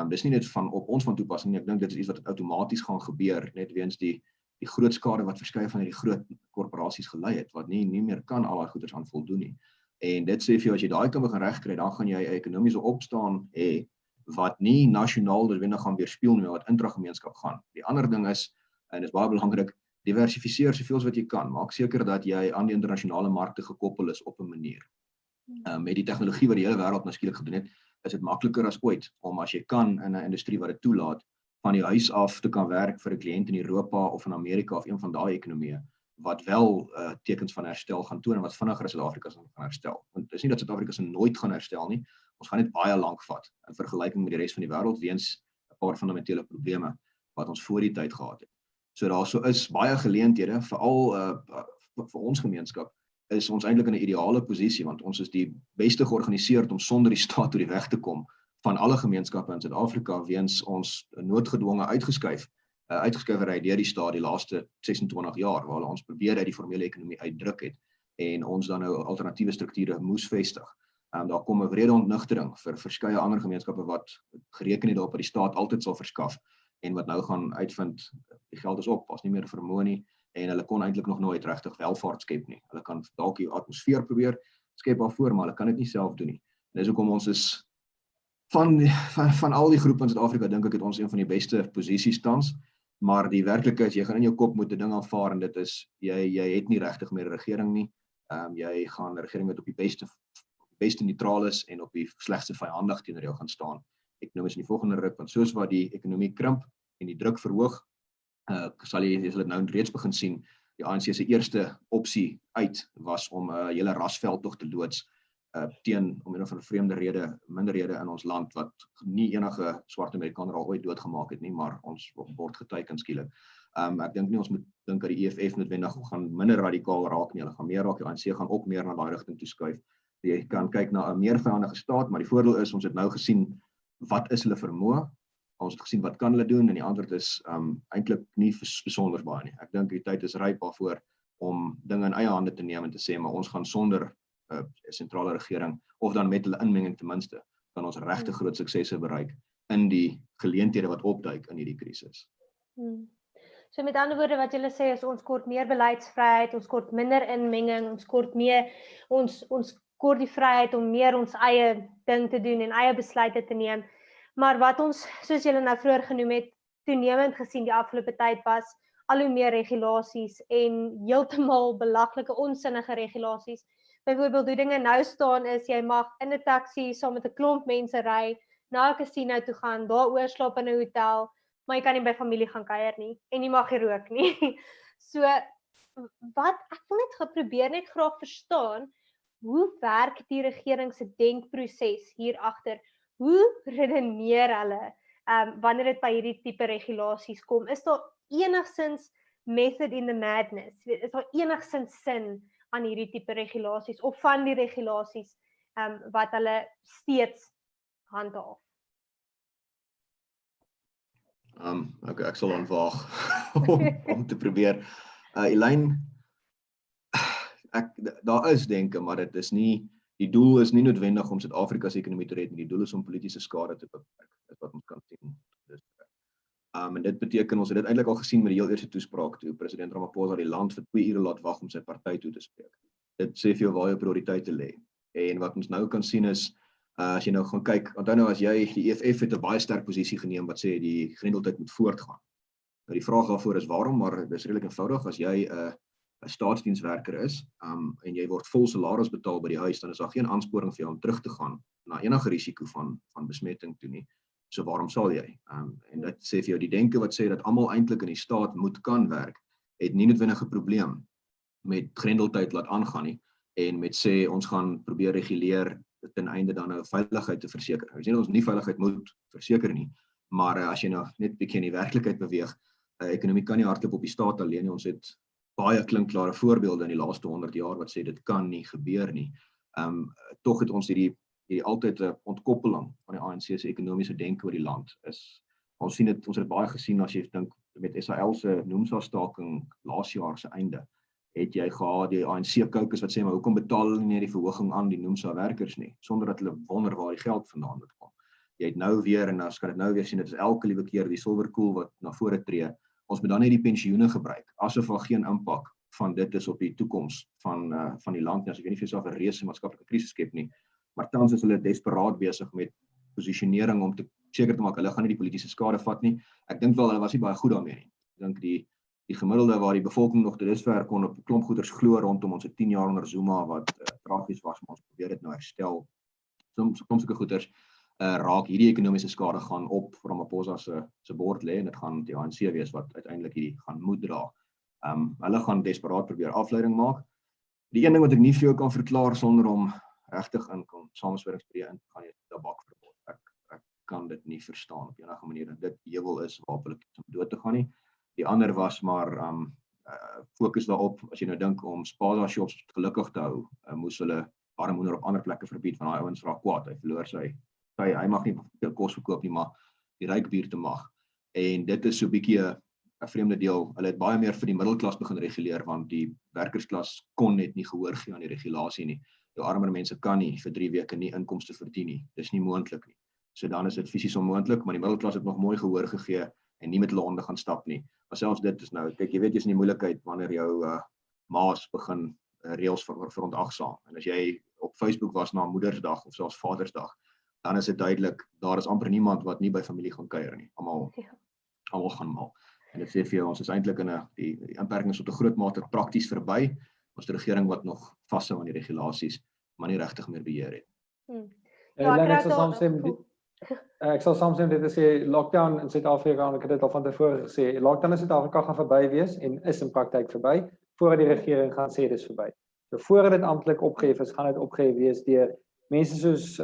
Speaker 2: Dis nie net op ons van toepassing nie. Ek dink dit is iets wat outomaties gaan gebeur net weens die groot skade wat verskeie van hierdie groot korporasies gelei het wat nie meer kan al daai goeders aan voldoen nie. En dit sê vir jou, as jy daai kan begin regkry, dan gaan jy 'n ekonomiese opstaan hê wat nie nasionaal noodwendig gaan weerspieël nie, maar wat intragemeenskap gaan. Die ander ding is, en dit is baie belangrik, diversifiseer soveel as wat jy kan. Maak seker dat jy aan die internasionale markte gekoppel is op 'n manier. Met die tegnologie wat die hele wêreld nou skielik gedoen het, is dit makliker as ooit om as jy kan in 'n industrie wat dit toelaat, van die huis af te kan werk vir 'n kliënt in Europa of in Amerika of een van daai ekonomieë wat wel tekens van herstel gaan toon en wat vinniger as Suid-Afrika gaan herstel. Want dit is nie dat Suid-Afrika se nooit gaan herstel nie. Ons gaan net baie lank vat in vergelyking met die res van die wêreld weens 'n paar fundamentele probleme wat ons voor die tyd gehad het. So daar is baie geleenthede, veral vir ons gemeenskap, is ons eintlik in 'n ideale posisie want ons is die beste georganiseerd om sonder die staat deur die weg te kom van alle gemeenskappe in Suid-Afrika weens ons noodgedwonge uitgeskuiwery deur die staat die laaste 26 jaar waar ons probeer uit die formele ekonomie uitdruk het en ons dan nou alternatiewe strukture moes vestig. Daar kom 'n wrede ontnigtering vir verskeie ander gemeenskappe wat gereken het daarop dat die staat altyd sal verskaf en wat nou gaan uitvind die geld is op, was nie meer vermoë nie en hulle kon eintlik nog nooit regtig welvaart skep nie. Hulle kan dalk die atmosfeer probeer skep daarvoor, maar hulle kan dit nie self doen nie. En dis hoekom ons is van al die groepe in Suid-Afrika dink ek het ons een van die beste posisies tans, maar die werklikheid jy gaan in jou kop moet 'n ding aanvaar en dit is jy het nie regtig meer 'n regering nie. Jy gaan 'n regering wat op die beste neutraal is en op die slegste vyandig teenoor jou gaan staan. Ekonomies in die volgende ruk, want soos wat die ekonomie krimp en die druk verhoog, sal jy dit nou reeds begin sien, die ANC se eerste opsie uit was om 'n hele rasveldtog te loods teen om een van 'n vreemde rede, minderhede in ons land wat nie enige swart Amerikaner al ooit doodgemaak het nie, maar ons word geteken skielik. Ek dink nie ons moet dink dat die EFF noodwendig gaan minder radikaal raak nie, hulle gaan meer raak, die ANC gaan ook meer na daai rigting toe skuif. Jy kan kyk na 'n meer vyandige staat, maar die voordeel is ons het nou gesien wat is hulle vermoë, ons het gesien wat kan hulle doen en die antwoord is eintlik nie besonder baie nie. Ek dink die tyd is ryp daarvoor om dinge in eie hande te neem en te sê maar ons gaan sonder 'n sentrale regering of dan met hulle inmenging ten minste kan ons regtig groot suksesse bereik in die geleenthede wat opduik in hierdie krisis.
Speaker 1: So met ander woorde wat julle sê is ons kort meer beleidsvryheid, ons kort minder inmenging, ons kort kort die vryheid om meer ons eie ding te doen en eie besluite te neem. Maar wat ons, soos julle nou vroeër genoem het, toenemend gesien die afgelope tyd was al hoe meer regulasies en heeltemal belaglike onsinnige regulasies. Byvoorbeeld hoe dinge nou staan is jy mag in 'n taxi saam met 'n klomp mense ry, na 'n casino toe gaan, daar oorslaap in 'n hotel, maar jy kan nie by familie gaan kuier nie en jy mag nie rook nie. So wat ek wil net probeer net graag verstaan, hoe werk die regering se denkproses hier agter? Hoe redeneer hulle wanneer dit by hierdie tipe regulasies kom? Is daar enigsins method in the madness? Is daar enigsins sin aan hierdie tipe regulasies of van die regulasies wat hulle steeds handhaaf?
Speaker 2: Okay, ek sal aanvaag om te probeer. Elaine, daar is denke, maar dit is nie, die doel is nie noodwendig om Suid-Afrika se ekonomie te red nie, die doel is om politieke skade te beperk, dit wat ons kan sien. En dit beteken, ons het dit eintlik al gesien met die heel eerste toespraak toe president Ramaphosa die land vir 2 ure laat wag om sy party toe te spreek. Dit sê vir jou waar jou prioriteite lê. En wat ons nou kan sien is, as jy nou gaan kyk, onthou nou as jy, die EFF het 'n baie sterk posisie geneem wat sê die grendeltyd moet voortgaan. Nou die vraag daarvoor is waarom, maar dit is redelik eenvoudig, as jy 'n staatsdienswerker is, en jy word vol salaris betaal by die huis, dan is daar geen aansporing vir jou om terug te gaan na enige risiko van besmetting toe nie. So waarom sal jy? En dit sê vir jou die denke wat sê dat almal eintlik in die staat kan werk, het nie noodwendig 'n probleem met grendeltyd laat aangaan nie, en met sê ons gaan probeer reguleer ten einde dan nou veiligheid te verseker. Ons sê ons nie veiligheid moet verseker nie, maar as jy nou net bietjie in die werklikheid beweeg, ekonomie kan nie hardloop op die staat alleen nie. Ons het baie klinkklare voorbeelde in die laaste 100 jaar wat sê dit kan nie gebeur nie. Tog het ons hierdie altyd 'n ontkoppeling van die ANC se ekonomiese denke oor die land. Ons sien dit, ons het baie gesien as jy dink met SAL se NUMSA staking laas jaar se einde. Het jy gehad die ANC caucus wat sê maar hoekom betaal hulle nie die verhoging aan die NUMSA werkers nie, sonder dat hulle wonder waar die geld vandaan moet kom. Jy het nou weer, en as kan dit nou weer sien, dit is elke liewe keer die silverkoel wat na vore tree. Ons moet dan net die pensioene gebruik, asof daar geen impak van dit is op die toekoms van die land. As ek weet nie of jy self 'n reuse maatskaplike krisis skep nie, maar tans is hulle desperaat besig met posisionering om seker te maak hulle gaan nie die politieke skade vat nie. Ek dink wel hulle was nie baie goed daarmee nie. Ek dink die gemiddelde waar die bevolking nog tot dusver kon op 'n klomp goeders glo rondom ons 10 jaar onder Zuma wat tragies was, maar ons probeer dit nou herstel. Soms sulke goeders raak hierdie ekonomiese skade gaan op vir Ramaphosa se bord lê en dit gaan die ANC wees wat uiteindelik hierdie gaan moet dra. Hulle gaan desperaat probeer afleiding maak. Die een ding wat ek nie vir jou kan verklaar sonder om regtig in samensweringsbreë in te gaan, is tabakverbod. Ek kan dit nie verstaan op enige manier dat dit heuwel is waarop hulle kies om dood te gaan nie. Die ander was maar fokus daarop, as jy nou dink om spaza shops gelukkig te hou, moes hulle armoede op ander plekke verbied, want daai ouens raak kwaad, hy verloor hy mag nie kos verkoop nie, maar die ryk buurte mag. En dit is so 'n bietjie 'n vreemde deel. Hulle het baie meer vir die middelklas begin reguleer, want die werkersklas kon net nie gehoor gee aan die regulasie nie. Jou armer mense kan nie vir 3 weke nie inkomste verdien nie. Dis nie moontlik nie. So dan is dit fisies onmoontlik, maar die middelklas het nog mooi gehoor gegee en nie met hulle honde gaan stap nie. Maar selfs dit is nou, kyk, jy weet jy's in die moeilikheid wanneer jou maas begin reëls verontagsaam. En as jy op Facebook was na Moedersdag of selfs Vadersdag, dan is dit duidelik, daar is amper niemand wat nie by familie gaan kuier nie. Almal gaan mal. En dit sê vir jou, ons is eintlik in die inperkings tot 'n groot mate prakties verby. Ons die regering wat nog vashou aan die regulasies, maar nie regtig meer beheer het.
Speaker 3: Ek sal saamstem dit is sê lockdown in Suid-Afrika, en ek het dit al van tevore gesê, lockdown in Suid-Afrika gaan verby wees en is in praktyk verby, voordat die regering gaan sê dis verby. So voordat dit amptelik opgehef is, gaan dit opgehef wees deur mense soos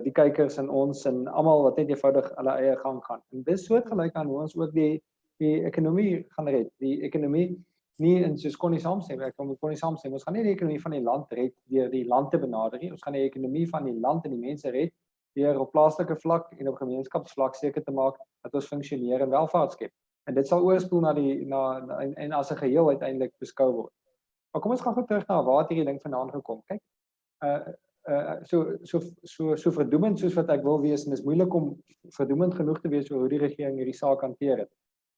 Speaker 3: die kykers en ons en almal wat net eenvoudig hulle eie gang gaan. En dis soortgelyk aan hoe ons ook die ekonomie gaan red. Die ekonomie nie in soos Connie saamstem, ek kom met Connie saamstem, ons gaan nie die ekonomie van die land red deur die land te benader nie. Ons gaan die ekonomie van die land en die mense red deur op plaaslike vlak en op gemeenskapsvlak seker te maak dat ons funksioneer en welvaart skep. En dit sal oorspoel en as 'n geheel uiteindelik beskou word. Maar kom ons gaan gou terug na waar het hierdie ding vandaan gekom. Kyk, so verdoemend soos wat ek wil wees, en dit is moeilik om verdoemend genoeg te wees oor hoe die regering hierdie saak hanteer het.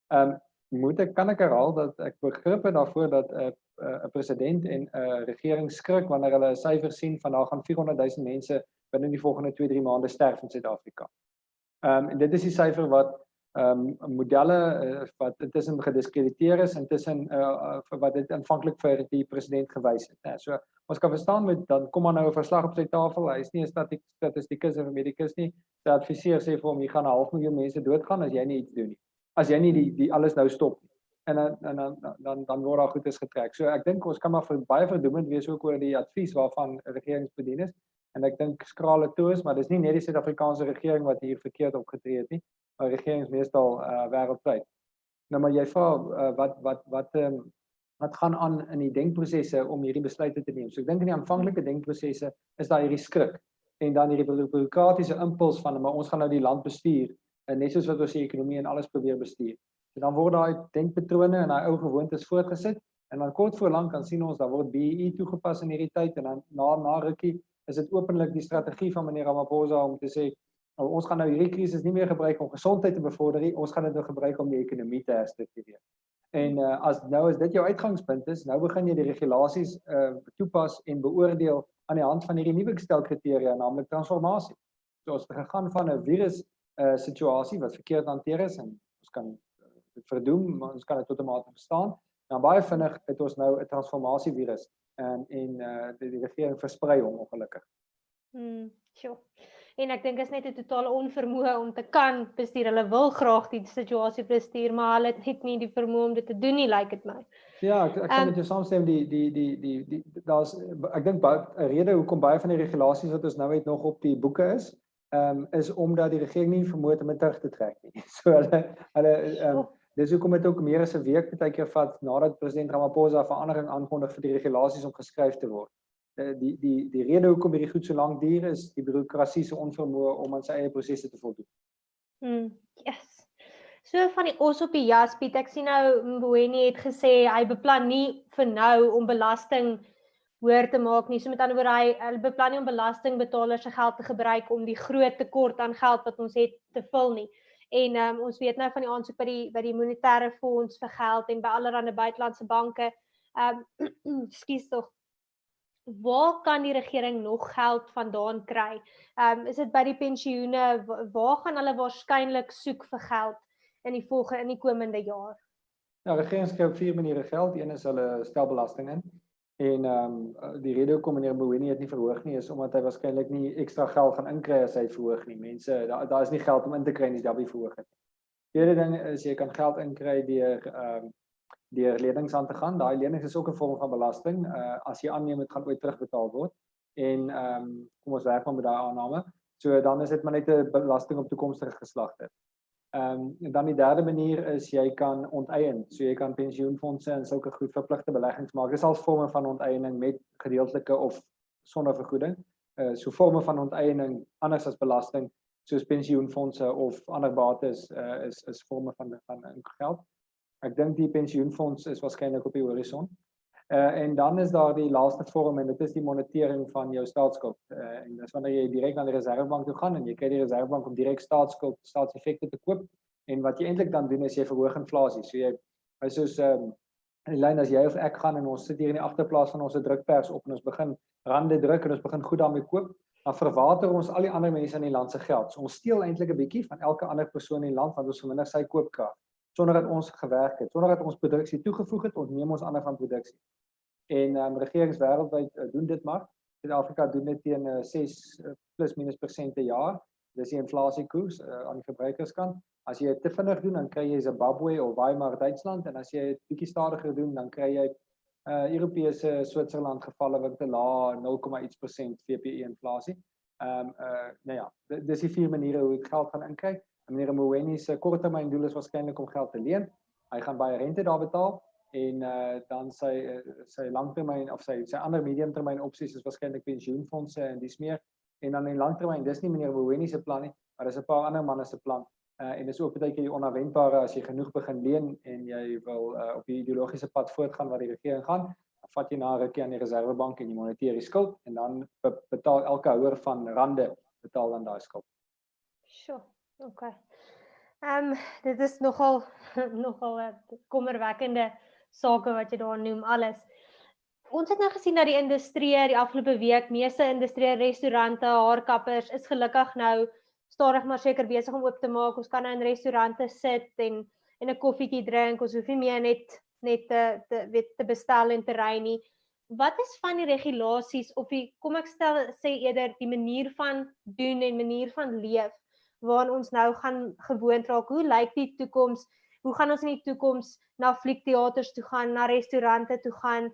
Speaker 3: Kan ek herhaal dat ek begrip het daarvoor dat 'n president en 'n regering skrik wanneer hulle 'n syfer sien van daar gaan 400,000 mense binne die volgende 2-3 maande sterf in Suid-Afrika. En dit is die syfer wat modelle wat intussen gediskrediteer is, intussen wat dit aanvanklik vir die president gewys het. So ons kan verstaan met dan kom maar nou 'n verslag op sy tafel. Hy is nie 'n statistikus of 'n medikus nie. Sy adviseur sê vir hom hier gaan 'n 500,000 mense doodgaan as jy nie iets doen nie. As jy nie die alles nou stop nie. En dan word daar goedes getrek. So ek dink ons kan maar baie verdoemend wees ook oor die advies waarvan regerings bedien is. En ek dink skrale toes, maar dis nie net die Suid-Afrikaanse regering wat hier verkeerd opgetree het nie. Maar regerings meestal wêreldwyd. Nou maar jy vra wat gaan aan in die denkprosesse om hierdie besluite te neem. So ek dink in die aanvanklike denkprosesse is daar hierdie skrik en dan hierdie bureaukratiese impuls van maar ons gaan nou die land bestuur net soos wat ons die ekonomie en alles probeer bestuur. So dan word daai denkpatrone en daai ou gewoontes voortgesit en dan kort voor lank kan sien ons daar word BEE toegepas in hierdie tyd en dan na rukkie is dit openlik die strategie van meneer Ramaphosa om te sê ons gaan nou hierdie krisis nie meer gebruik om gesondheid te bevorder nie, ons gaan dit nou gebruik om die ekonomie te herstruktureer. En as dit jou uitgangspunt is, nou begin jy die regulasies toepas en beoordeel aan die hand van hierdie nuwe gestel kriteria, naamlik transformasie. So ons het gegaan van 'n virus situasie wat verkeerd hanteer is en ons kan dit verdoem, maar ons kan dit tot 'n mate verstaan. Nou baie vinnig het ons nou 'n transformasievirus en die regering versprei hom ongelukkig.
Speaker 1: Sure. En ek dink is net 'n totale onvermoë om te kan bestuur. Hulle wil graag die situasie bestuur, maar hulle het net nie die vermoë om dit te doen nie, lyk dit my.
Speaker 3: Ja, ek kan met jou saamstem daar's ek dink 'n rede hoekom baie van die regulasies wat ons nou het nog op die boeke is omdat die regering nie vermoë het om dit terug te trek nie. So hulle dis hoekom dit ook meer as 'n week baie keer vat nadat president Ramaphosa verandering aankondig vir die regulasies om geskryf te word. Die rede hoekom hierdie goed so lank duur is die bureaukrasie se onvermoë om aan sy eie prosesse te voldoen.
Speaker 1: Yes. So van die os op die jas, Piet, ek sien nou Mboweni het gesê hy beplan nie vir nou om belasting hoër te maak nie. So met ander woorde hy beplan nie om belastingbetalers se geld te gebruik om die groot tekort aan geld wat ons het te vul nie. En ons weet nou van die aansoek by die monetêre fonds vir geld en by allerlei buitelandse banke Ekskuus tog. Waar kan die regering nog geld vandaan kry? Is dit by die pensioene? Waar gaan hulle waarskynlik soek vir geld in die komende jaar?
Speaker 3: Ja, regering kry op 4 maniere geld. Een is hulle stel belasting in. En die rede hoekom meneer Mboweni het nie verhoog nie is omdat hy waarskynlik nie ekstra geld gaan inkry as hy het verhoog nie. Mense, daar is nie geld om in te kry as jy verhoog het. Die tweede ding is jy kan geld inkry deur lenings aan te gaan. Daai lenings is ook 'n vorm van belasting. As jy aanneem dit gaan ooit terugbetaal word. En kom ons werk maar met daai aanname. So dan is dit maar net 'n belasting op toekomstige geslagte. En dan die derde manier is jy kan onteien. So jy kan pensioenfondse en sulke goed verpligte beleggings maak. Dis al vorme van onteiening met gedeeltelike of sonder vergoeding. So vorme van onteiening anders as belasting soos pensioenfondse of ander bates is vorme van geld. Ek dink die pensioenfonds is waarskynlik op die horison. En dan is daar die laaste vorm en dit is die monitering van jou staatsskuld. En dis wanneer jy direk na die Reservebank toe gaan en jy kry die Reservebank om direk staatseffekte te koop. En wat jy eintlik dan doen is jy verhoog inflasie. So jy is soos in die lyn as jy of ek gaan en ons sit hier in die agterplaas van ons drukpers op en ons begin rande druk en ons begin goed daarmee koop, dan verwater ons al die ander mense in die land se geld. So ons steel eintlik 'n bietjie van elke ander persoon in die land want ons verminder sy koopkrag. Sonder dat ons gewerk het, sonder dat ons produksie toegevoeg het, ontneem ons ander van produksie. En regerings wêreldwyd doen dit maar. Suid-Afrika doen dit teen 6 plus minus % per jaar. Dis die inflasiekoers aan die verbruikerskant. As jy dit te vinnig doen, dan kry jy Zimbabwe of Weimar Duitsland en as jy dit bietjie stadiger doen, dan kry jy Europese Switserland gevalle wat te lae 0,iets% VPI inflasie. Nou ja, dis die 4 maniere hoe ek geld gaan inkry. Meneer Mboweni se korttermyn doel is waarskynlik om geld te leen. Hy gaan baie rente daar betaal en dan sy langtermyn of sy ander mediumtermyn opsies is waarskynlik pensioenfondse en dis meer. En dan in langtermyn, dis nie meneer Mboweni se plan nie, maar dis 'n paar ander manne se plan. En dis ook baie keer onverwendbare as jy genoeg begin leen en jy wil op die ideologiese pad voortgaan wat die regering gaan, dan vat jy na 'n rukkie aan die Reservebank en jy moniteer die skuld en dan betaal elke houer van rande betaal dan daai skuld.
Speaker 1: Sure. Okay. Dit is nogal 'n kommerwekkende sake wat jy daar noem alles. Ons het nou gesien dat die industrie die afgelope week, meeste industrie, restaurante, haarkappers is gelukkig nou stadig maar seker besig om oop te maak. Ons kan nou in restaurante sit en 'n koffietjie drink. Ons hoef nie meer net te bestel en te ry nie. Wat is van die regulasies of kom ek sê eerder die manier van doen en manier van leef waaraan ons nou gaan gewoond raak? Hoe lyk die toekoms? Hoe gaan ons in die toekoms na fliekteaters toe gaan, na restaurante toe gaan,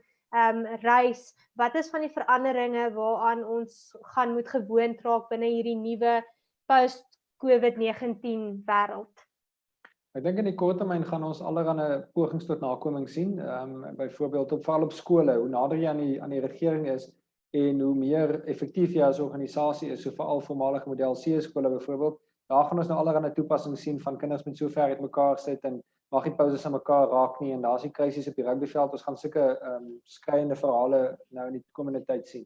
Speaker 1: reis? Wat is van die veranderinge waaraan ons gaan moet gewoond raak binne hierdie nuwe post-COVID-19 wêreld?
Speaker 3: Ek dink in die kort termyn gaan ons allerlei pogings tot nakoming sien. Byvoorbeeld veral op skole, hoe nader jy aan die regering is en hoe meer effektief jy as organisasie is, so veral voormalige model C skole byvoorbeeld, daar gaan ons nou allerlei toepassings sien van kinders met so ver uit mekaar sit en mag nie pauses aan mekaar raak nie en daar's die krisis op die rugbyveld. Ons gaan sulke skreiende verhale nou in die komende tyd sien.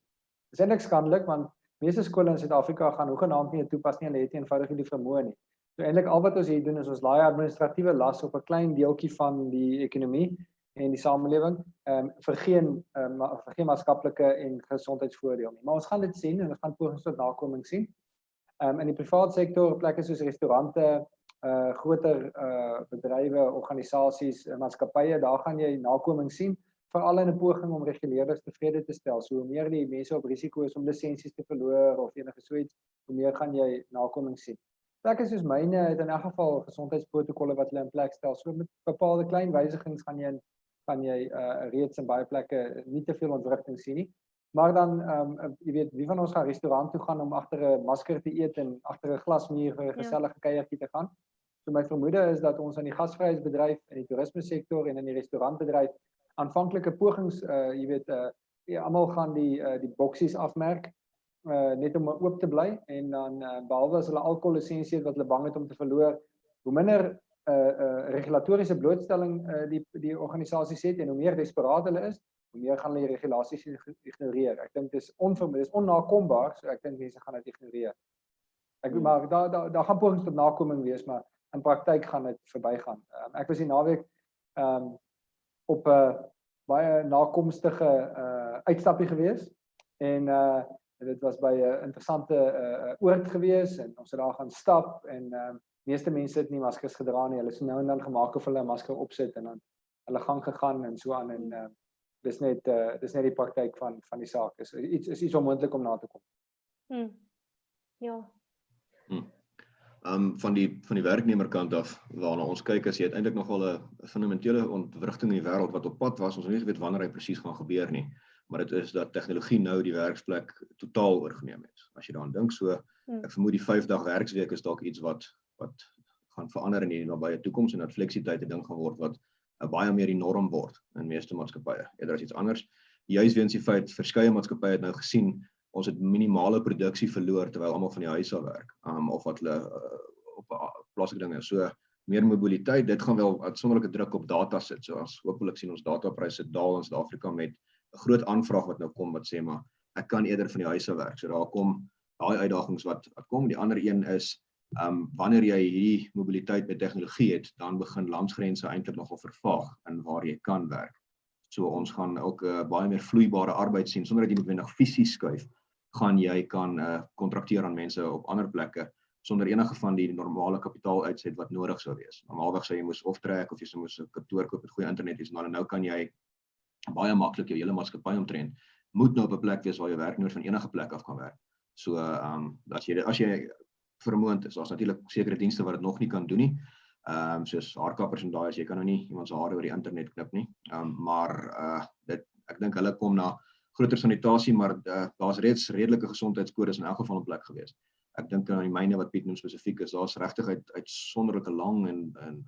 Speaker 3: Dis eintlik skandelik want meeste skole in Suid-Afrika gaan hoegenaamd nie toepas nie en hulle het eenvoudig nie die vermoë nie. So eintlik al wat ons hier doen is ons laai administratiewe las op 'n klein deeltjie van die ekonomie en die samelewing vir geen maatskaplike en gesondheidsvoordeel nie. Maar ons gaan dit sien en ons gaan pogings tot nakoming sien. In die private sektor, plekke soos restaurante, groter bedrywe, organisasies, maatskappye, daar gaan jy nakoming sien, veral in 'n poging om reguleerders tevrede te stel. So hoe meer die mense op risiko is om lisensies te verloor of enige so iets, hoe meer gaan jy nakoming sien. Plekke soos myne het in elk geval gesondheidsprotokolle wat hulle in plek stel. So met bepaalde klein wysigings gaan jy reeds in baie plekke nie te veel ontwrigting sien nie. Maar dan jy weet, wie van ons gaan restaurant toe gaan om agter 'n masker te eet en agter 'n glasmuur vir 'n gesellige kuiertjie te gaan? So my vermoede is dat ons in die gasvryheidsbedryf, in die toerisme sektor en in die restaurantbedryf aanvanklike pogings, jy weet, almal gaan die boksies afmerk net om oop te bly en dan behalwe as hulle alkohollisensie het wat hulle bang het om te verloor, hoe minder regulatoriese blootstelling die organisasies het en hoe meer desperaat hulle is, hoe meer gaan hulle die regulasies ignoreer. Ek dink dis onnakombaar, so ek dink mense gaan dit ignoreer. Maar daar gaan pogings tot nakoming wees, maar in praktyk gaan dit verbygaan. Ek was die naweek op 'n baie nakomstige uitstappie gewees en dit was by 'n interessante oord gewees en ons het daar gaan stap en meeste mense het nie maskers gedra nie. Hulle is nou en dan gemaak of hulle 'n masker opsit en dan hulle gang gegaan en so aan en dis net die praktyk van die saak. Is iets onmoontlik om na te kom.
Speaker 1: Ja.
Speaker 2: Van die werknemerkant af waarna ons kyk, is jy uiteindelik nogal 'n fundamentele ontwrigting in die wêreld wat op pad was. Ons het nie geweet wanneer hy presies gaan gebeur nie, maar dit is dat tegnologie nou die werksplek totaal oorgeneem het. As jy daaraan dink, so ek vermoed die 5-dag werksweek is dalk iets wat gaan verander in die nabye toekoms en dat fleksietyd 'n ding gaan word wat baie meer die norm word in meeste maatskappye eerder as iets anders. Juis weens die feit verskeie maatskappye het nou gesien ons het minimale produksie verloor terwyl almal van die huis af werk, of wat hulle op plaaslike dinge. So meer mobiliteit, dit gaan wel uitsonderlike druk op data sit. So as hopelik sien ons datapryse daal in Suid-Afrika met 'n groot aanvraag wat nou kom wat sê maar ek kan eerder van die huis af werk. So daar kom daai uitdagings wat kom. Die ander een is wanneer jy hierdie mobiliteit met tegnologie het, dan begin landsgrense eintlik nogal vervaag in waar jy kan werk. So ons gaan ook baie meer vloeibare arbeid sien sonder dat jy noodwendig fisies skuif. Gaan jy kan kontrakteer aan mense op ander plekke sonder enige van die normale kapitaaluitset wat nodig sou wees. Normaalweg sou jy moes optrek of jy sou moes 'n kantoor koop met goeie internet hê, maar nou kan jy baie maklik jou hele maatskappy omtrent moet nou op 'n plek wees waar jy werknemer van enige plek af kan werk. So as jy vermoond is, daar's natuurlik sekere dienste wat dit nog nie kan doen nie. Soos haarkappers en daai, as jy kan nou nie iemand se hare oor die internet knip nie. Ek dink hulle kom na groter sanitasie, maar daar's reeds redelike gesondheidskodes in elk geval in plek gewees. Ek dink aan die myne wat Piet noem spesifiek is, daar's regtig uitsonderlike lang en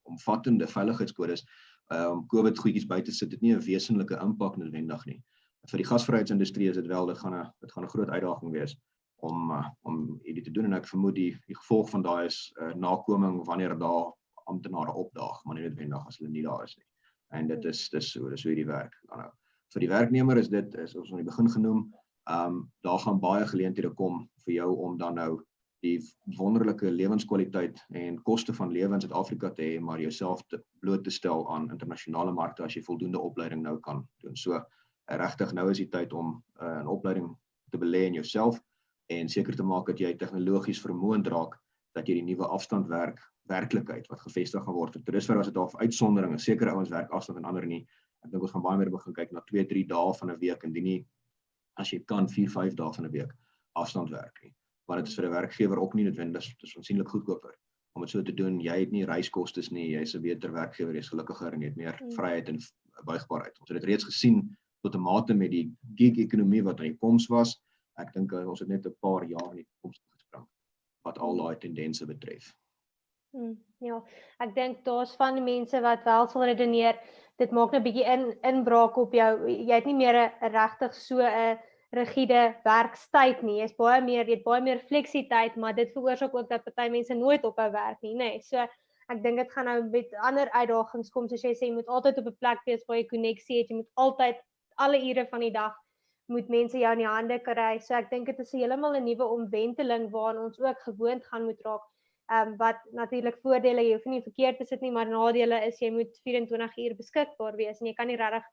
Speaker 2: omvattende veiligheidskodes om COVID goedjies by te sit, dit nie 'n wesenlike impak noodwendig nie. Vir die gasvryheidsindustrie is dit wel, dit gaan 'n groot uitdaging wees om hierdie te doen en ek vermoed die gevolg van daai is nakoming wanneer daar amptenare opdaag, maar nie noodwendig as hulle nie daar is nie. En dit is hoe hierdie werk. Vir die werknemer is dit, ons aan die begin genoem, daar gaan baie geleenthede kom vir jou om dan nou die wonderlike lewenskwaliteit en koste van lewe in Suid-Afrika te hê, maar jouself bloot te stel aan internasionale markte as jy voldoende opleiding nou kan doen. So regtig nou is die tyd om 'n opleiding te belê in jouself en seker te maak dat jy tegnologies vermoënd raak dat jy die nuwe afstandwerk werklikheid wat gevestig gaan word. Tot dusver was dit daar uitsonderinge, sekere ouens werk afstand en ander nie. Ek dink ons gaan baie meer begin kyk na 2-3 dae van 'n week en nie as jy kan 4-5 dae van 'n week afstand werk nie. Maar dit is vir 'n werkgewer ook nie noodwendig, dit is aansienlik goedkoper om dit so te doen. Jy het nie reiskostes nie, jy's 'n beter werkgewer, jy's gelukkiger en jy het meer vryheid en buigbaarheid. Ons het dit reeds gesien tot 'n mate met die gig-ekonomie wat aan die koms was. Ek dink ons het net 'n paar jaar in die toekoms gespring wat al daai tendense betref.
Speaker 1: Ja, ek dink daar's van die mense wat wel sal redeneer, dit maak 'n bietjie inbraak op jou. Jy het nie meer 'n regtig so 'n rigiede werkstyd nie. Jy het baie meer fleksiteit, maar dit veroorsaak ook dat party mense nooit ophou werk nie, nê. So ek dink dit gaan nou met ander uitdagings kom, soos jy sê, jy moet altyd op 'n plek wees waar jy koneksie het, jy moet altyd alle ure van die dag moet mense jou in die hande kry. So ek dink dit is heeltemal 'n nuwe omwenteling waaraan ons ook gewoond gaan moet raak. Wat natuurlik voordele, jy hoef nie verkeerd te sit nie, maar nadele is jy moet 24 uur beskikbaar wees en jy kan nie regtig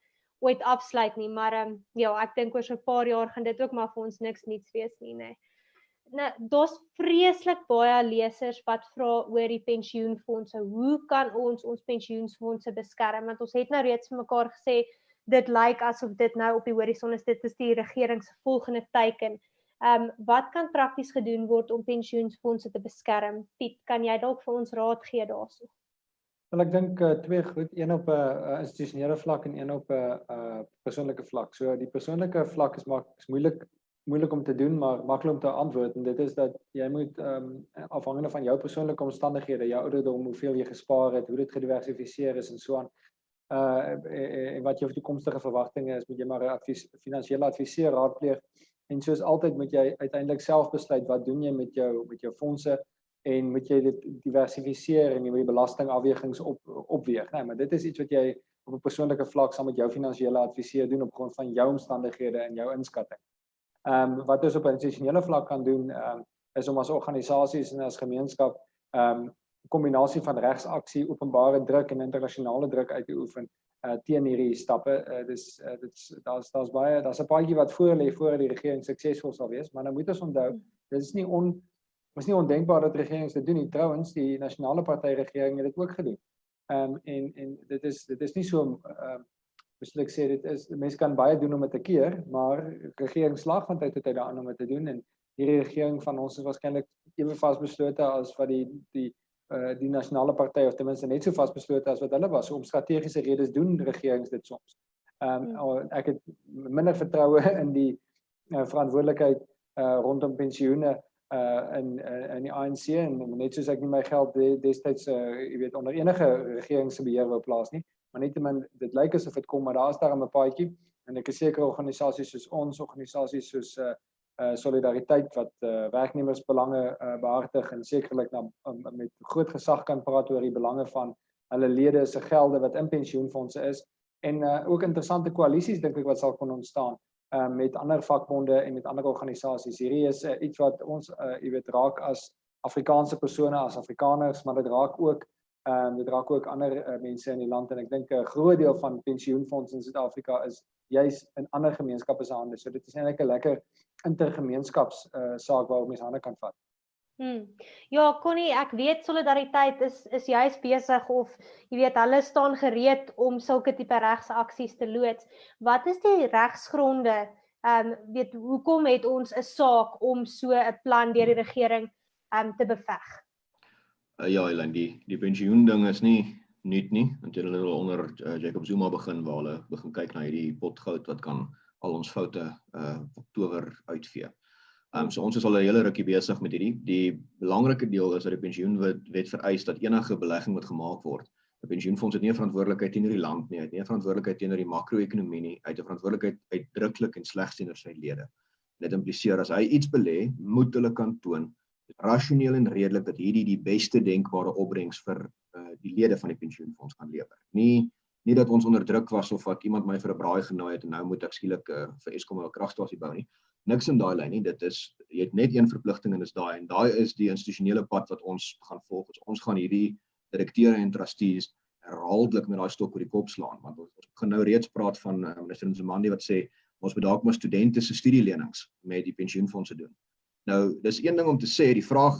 Speaker 1: ooit afsluit nie, maar ja, ek dink oor so 'n paar jaar gaan dit ook maar vir ons niks niets wees nie, nê. Nou, daar's vreeslik baie lesers wat vra oor die pensioenfondse. Hoe kan ons pensioenfondse beskerm? Want ons het nou reeds vir mekaar gesê dit lyk asof dit nou op die horison is, dit is die regering se volgende teiken. Wat kan prakties gedoen word om pensioenfondse te beskerm? Piet, kan jy dalk vir ons raad gee daarso?
Speaker 3: Wel, ek dink twee goed, een op 'n institusionele vlak en een op 'n persoonlike vlak. So die persoonlike vlak is moeilik om te doen, maar maklik om te antwoord, en dit is dat jy moet afhangende van jou persoonlike omstandighede, jou ouderdom, hoeveel jy gespaar het, hoe dit gediversifiseer is en so aan, en wat jou toekomstige verwagtinge is, moet jy maar 'n finansiële adviseur raadpleeg. En soos altyd moet jy uiteindelik self besluit wat doen jy met jou fondse en moet jy dit diversifiseer en jy moet die belastingafwegings opweeg. Nee, maar dit is iets wat jy op 'n persoonlike vlak saam met jou finansiële adviseur doen op grond van jou omstandighede en jou inskatting. Wat ons op 'n institusionele vlak kan doen, is om as organisasies en as gemeenskap 'n kombinasie van regsaksie, openbare druk en internasionale druk uit te oefen teen hierdie stappe. Daar's 'n paadjie wat voor lê voor die regering suksesvol sal wees, maar nou moet ons onthou, dit is nie ondenkbaar dat regerings dit doen nie. Trouwens, die nasionale party regering het dit ook gedoen. En dit is nie so moet ek sê, mense kan baie doen om dit te keer, maar regering slaag van tyd tot tyd daaraan om dit te doen, en hierdie regering van ons is waarskynlik ewe vasbeslote as wat die nasionale party, of ten minste net so vasbeslote as wat hulle was. So om strategiese redes doen regerings dit soms. Ek het minder vertroue in die verantwoordelikheid rondom pensioene in die ANC, en net soos ek nie my geld destyds onder enige regering se beheer wou plaas nie, maar nietemin dit lyk asof dit kom, maar daar is daar 'n paadjie, en ek is seker organisasies soos ons, organisasies soos Solidariteit wat werknemersbelange behartig en sekerlik met groot gesag kan praat oor die belange van hulle lede se gelde wat in pensioenfondse is, en ook interessante koalisies dink ek wat sal kon ontstaan met ander vakbonde en met ander organisasies. Hierdie is iets wat ons raak as Afrikaanse persone, as Afrikaners, maar dit raak ook ander mense in die land, en ek dink 'n groot deel van pensioenfondse in Suid-Afrika is juis in ander gemeenskappe se hande. So dit is eintlik 'n lekker intergemeenskapssaak waar mense hande kan vat.
Speaker 1: Ja, Connie, ek weet Solidariteit is juist besig, of hulle staan gereed om sulke tipe regse aksies te loods. Wat is die regsgronde? Hoekom het ons 'n saak om so 'n plan deur die regering te beveg?
Speaker 2: Ja, Helen, die pensioen ding is nie nuut nie, want hulle het onder Jacob Zuma begin, waar hulle begin kyk na hierdie potgoud wat kan al ons foute tower uitvee. So ons is al 'n hele rukkie besig met hierdie. Die belangrike deel is dat die pensioenwet vereis dat enige belegging wat gemaak word, 'n pensioenfonds het nie 'n verantwoordelikheid teenoor die land nie, hy het nie 'n verantwoordelikheid teenoor die makro-ekonomie nie, hy het 'n verantwoordelikheid uitdruklik en slegs teenoor sy lede. Dit impliseer as hy iets belê, moet hulle kan toon rasioneel en redelik dat hierdie die beste denkbare opbrengs vir die lede van die pensioenfonds kan lewer. Nie dat ons onder druk was of dat iemand my vir 'n braai genooi het en nou moet ek skielik vir Eskom 'n kragstasie bou nie. Niks in daai lyn nie. Dit is, jy het net een verpligting en daai is die institusionele pad wat ons gaan volg. Ons gaan hierdie direkteure en trustees herhaaldelik met daai stok oor die kop slaan, want ons begin nou reeds praat van minister Nzimande wat sê ons moet dalk maar studente se studielenings met die pensioenfondse doen. Nou, dis een ding om te sê, die vraag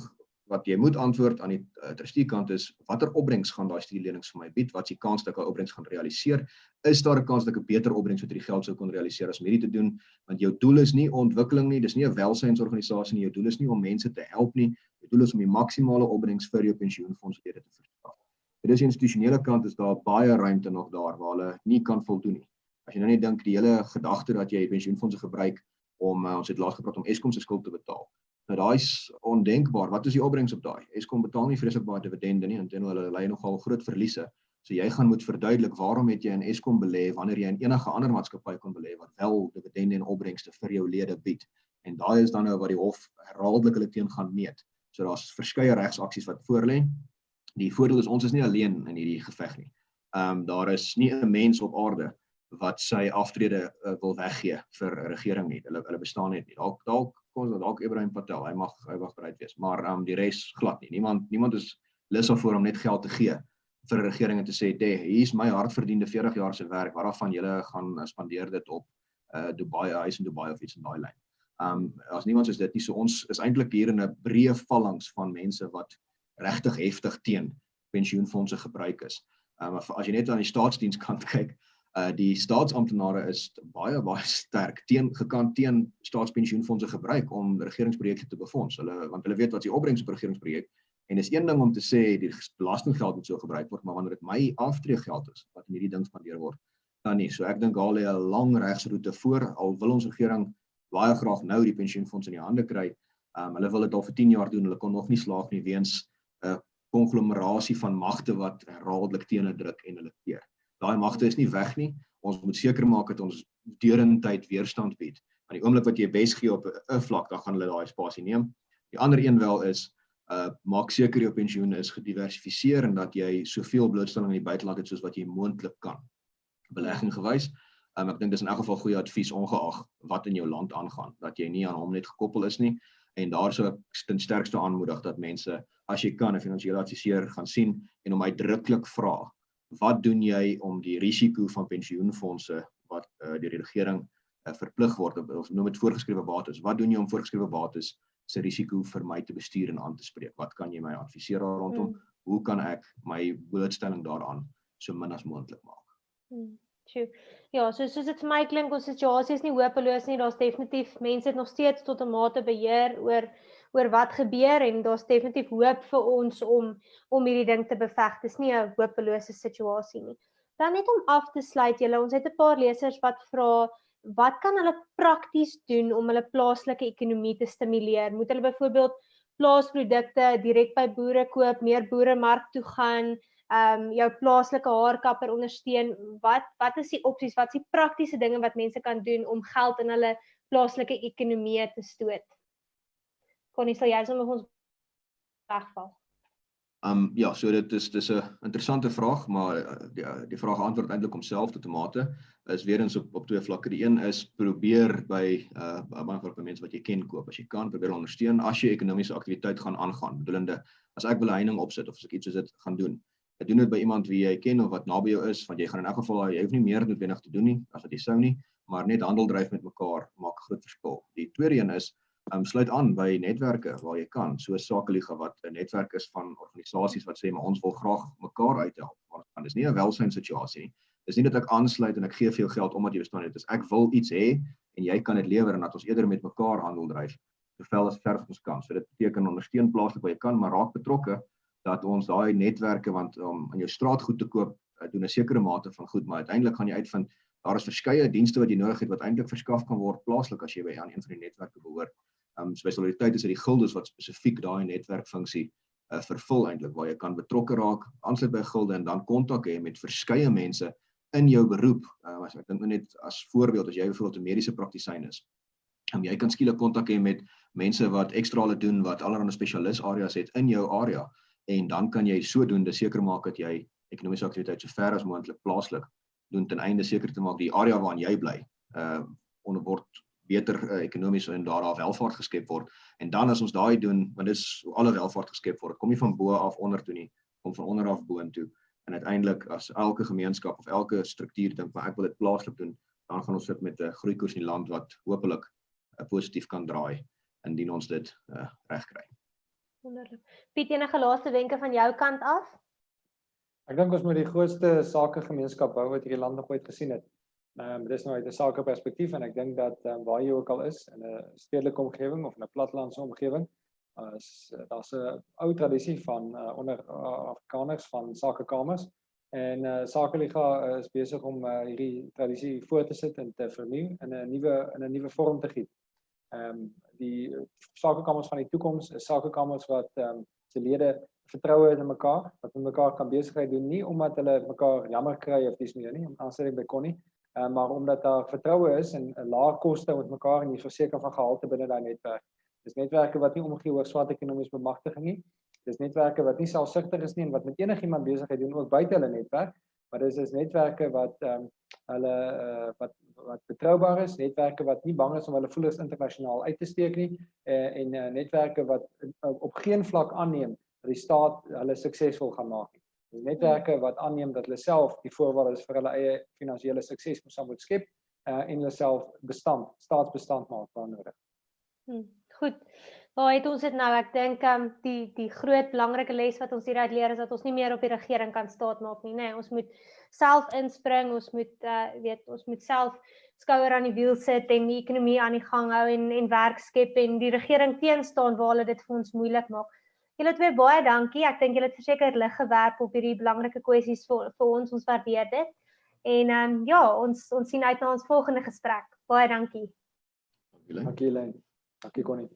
Speaker 2: wat jy moet antwoord aan die trusteekant is, watter opbrengs gaan daai studielenings vir my bied? Wat is die kans dat ek daai opbrengs gaan realiseer? Is daar 'n kans dat ek 'n beter opbrengs met hierdie geld sou kon realiseer as om hierdie te doen? Want jou doel is nie ontwikkeling nie, dis nie 'n welsynsorganisasie nie, jou doel is nie om mense te help nie, jou doel is om die maksimale opbrengs vir jou pensioenfondslede te verskaf. Dit is die institusionele kant, is daar baie ruimte nog daar waar hulle nie kan voldoen nie. As jy nou net dink die hele gedagte dat jy pensioenfondse gebruik om ons het laas gepraat om Eskom se skuld te betaal. Nou daai is ondenkbaar. Wat is die opbrengs op daai? Eskom betaal nie vreeslik baie dividende nie, inteendeel hulle lei nogal groot verliese. So jy gaan moet verduidelik waarom het jy in Eskom belê wanneer jy in enige ander maatskappy kon belê wat wel dividende en opbrengste vir jou lede bied. En daai is dan nou wat die hof herhaaldelik hulle teen gaan meet. So daar's verskeie regsaksies wat voorlê. Die voordeel is ons is nie alleen in hierdie geveg nie. Daar is nie 'n mens op aarde wat sy aftrede wil weggee vir 'n regering nie. Hulle bestaan net nie. Dalk Ibrahim Patel, hy mag bereid wees, maar die res glad nie. Niemand is lus daarvoor om net geld te gee vir 'n regering en te sê, hier is my hardverdiende 40 jaar se werk, waarvan julle gaan spandeer dit op Dubai, huis in Dubai of iets in daai lyn. As niemand soos dit nie, so ons is eintlik hier in 'n breë phalanx van mense wat regtig heftig teen pensioenfondse gebruik is. As jy net aan die staatsdienskant kyk, die staatsamptenare is baie sterk gekant teen staatspensioenfondse gebruik om regeringsprojekte te befonds. Want hulle weet wat die opbrengs op 'n regeringsprojek, en dis een ding om te sê die belastinggeld moet so gebruik word, maar wanneer dit my aftreegeld is wat in hierdie ding spandeer word, dan nie. So ek dink daar lê 'n lang regsroete voor, al wil ons regering baie graag nou die pensioenfonds in die hande kry. Hulle wil dit al vir 10 jaar doen, hulle kon nog nie slaag nie weens 'n konglomerasie van magte wat herhaaldelik teen hulle druk en hulle keer. Daai magte is nie weg nie. Ons moet seker maak dat ons deurentyd weerstand bied. Aan die oomblik wat jy bes gee op 'n vlak, dan gaan hulle daai spasie neem. Die ander een wel is maak seker jou pensioen is gediversifiseer en dat jy soveel blootstelling in die buiteland het soos wat jy moontlik kan. Belegging gewys. Ek dink dis in elk geval goeie advies ongeag wat in jou land aangaan, dat jy nie aan hom net gekoppel is nie. En daar sou ek ten sterkste aanmoedig dat mense, as jy kan, 'n finansiële adviseur gaan sien en hom uitdruklik vra wat doen jy om die risiko van pensioenfondse wat die regering verplig word, of noem dit voorgeskrewe bates, wat doen jy om voorgeskrewe bates se risiko vir my te bestuur en aan te spreek? Wat kan jy my adviseer rondom? Hoe kan ek my blootstelling daaraan so min as moontlik maak?
Speaker 1: Ja, soos dit vir my klink, ons situasie is nie hopeloos nie, daar's definitief mense het nog steeds tot 'n mate beheer oor wat gebeur en daar's definitief hoop vir ons om hierdie ding te beveg. Dis nie 'n hopelose situasie nie. Dan net om af te sluit julle, ons het 'n paar lesers wat vra, wat kan hulle prakties doen om hulle plaaslike ekonomie te stimuleer? Moet hulle byvoorbeeld plaasprodukte direk by boere koop, meer boeremark toe gaan, jou plaaslike haarkapper ondersteun? Wat is die opsies? Wat is die praktiese dinge wat mense kan doen om geld in hulle plaaslike ekonomie te stoot? Connie, sal jy sommer ons wegval?
Speaker 2: Ja, so dis 'n interessante vraag, maar die vraag antwoord eintlik homself tot 'n mate, is weer eens op twee vlakke. Die een is probeer by baie van die mense wat jy ken koop, as jy kan, probeer ondersteun as jy ekonomiese aktiwiteit gaan aangaan. Bedoelende, as ek wil 'n heining opsit of as ek iets soos dit gaan doen, ek doen dit by iemand wie jy ken of wat naby jou is, want jy gaan in elk geval, jy hoef nie meer noodwendig te doen nie, as wat jy sou nie, maar net handel dryf met mekaar maak 'n groot verskil. Die tweede een is, sluit aan by netwerke waar jy kan, soos Sakeliga wat 'n netwerk is van organisasies wat sê, maar ons wil graag mekaar uithelp. Want dis nie 'n welsynssituasie nie. Dis nie dat ek aansluit en ek gee vir jou geld omdat jy bestaan het. Dis ek wil iets hê en jy kan dit lewer en dat ons eerder met mekaar handel dryf, soveel as ver as ons kan. So dit beteken ondersteun plaaslik waar jy kan, maar raak betrokke dat ons daai netwerke, want om in jou straat goed te koop, doen 'n sekere mate van goed, maar uiteindelik gaan jy uitvind daar is verskeie dienste wat jy nodig het wat eintlik verskaf kan word plaaslik as jy by aan een van die netwerke behoort. So by Solidariteit is dit die gildes wat spesifiek daai netwerkfunksie vervul eintlik, waar jy kan betrokke raak, aansluit by gilde en dan kontak hê met verskeie mense in jou beroep. Ek dink net as voorbeeld, as jy byvoorbeeld 'n mediese praktisyn is, jy kan skielik kontak hê met mense wat ekstrale doen, wat allerlei spesialis areas het in jou area, en dan kan jy sodoende seker maak dat jy ekonomiese aktiwiteit so ver as moontlik plaaslik doen, ten einde seker te maak die area waarin jy bly word beter ekonomies en daar welvaart geskep word. En dan as ons daai doen, want dis hoe alle welvaart geskep word, kom nie van bo af onder toe nie, kom van onder af boontoe. En uiteindelik as elke gemeenskap of elke struktuur dink, maar ek wil dit plaaslik doen, dan gaan ons sit met 'n groeikoers in die land wat hopelik positief kan draai indien ons dit regkry.
Speaker 1: Wonderlik. Piet, enige laaste wenke van jou kant af?
Speaker 3: Ek dink ons moet die grootste sakegemeenskap bou wat hierdie land nog ooit gesien het. Dis nou uit 'n sakeperspektief en ek dink dat waar jy ook al is, in 'n stedelike omgewing of in 'n plattelandse omgewing, daar's 'n ou tradisie van onder Afrikaners van sakekamers en Sakeliga is besig om hierdie tradisie voort te sit en te vernuwe in 'n nuwe vorm te giet. Die sakekamers van die toekoms is sakekamers wat se lede vertroue in mekaar, wat met mekaar kan besigheid doen, nie omdat hulle mekaar jammer kry of dis meer nie, om aansluiting by Connie, maar omdat daar vertroue is en 'n lae koste met mekaar en jy verseker van gehalte binne daai netwerk. Dis netwerke wat nie omgee oor swart ekonomiese bemagtiging nie. Dis netwerke wat nie selfsugtig is nie en wat met enigiemand besigheid doen ook buite hulle netwerk, maar dis is netwerke wat wat betroubaar is, netwerke wat nie bang is om hulle voelers internasionaal uit te steek nie, en netwerke wat op geen vlak aanneem dat die staat hulle suksesvol gaan maak nie. Dis netwerke wat aanneem dat hulle self die voorwaardes vir hulle eie finansiële sukses moet skep en hulle self staatsbestand maak waar nodig.
Speaker 1: Goed. Waar het ons dit nou? Ek dink die groot belangrike les wat ons hieruit leer is dat ons nie meer op die regering kan staat maak nie, nee, ons moet self inspring, ons moet self skouer aan die wiel sit en die ekonomie aan die gang hou en werk skep en die regering teenstaan waar hulle dit vir ons moeilik maak. Julle twee baie dankie. Ek dink julle het verseker lig gewerp op hierdie belangrike kwessies vir ons waardeer dit. En ja, ons sien uit na ons volgende gesprek. Baie dankie.
Speaker 3: Dankie Elaine. Dankie Connie.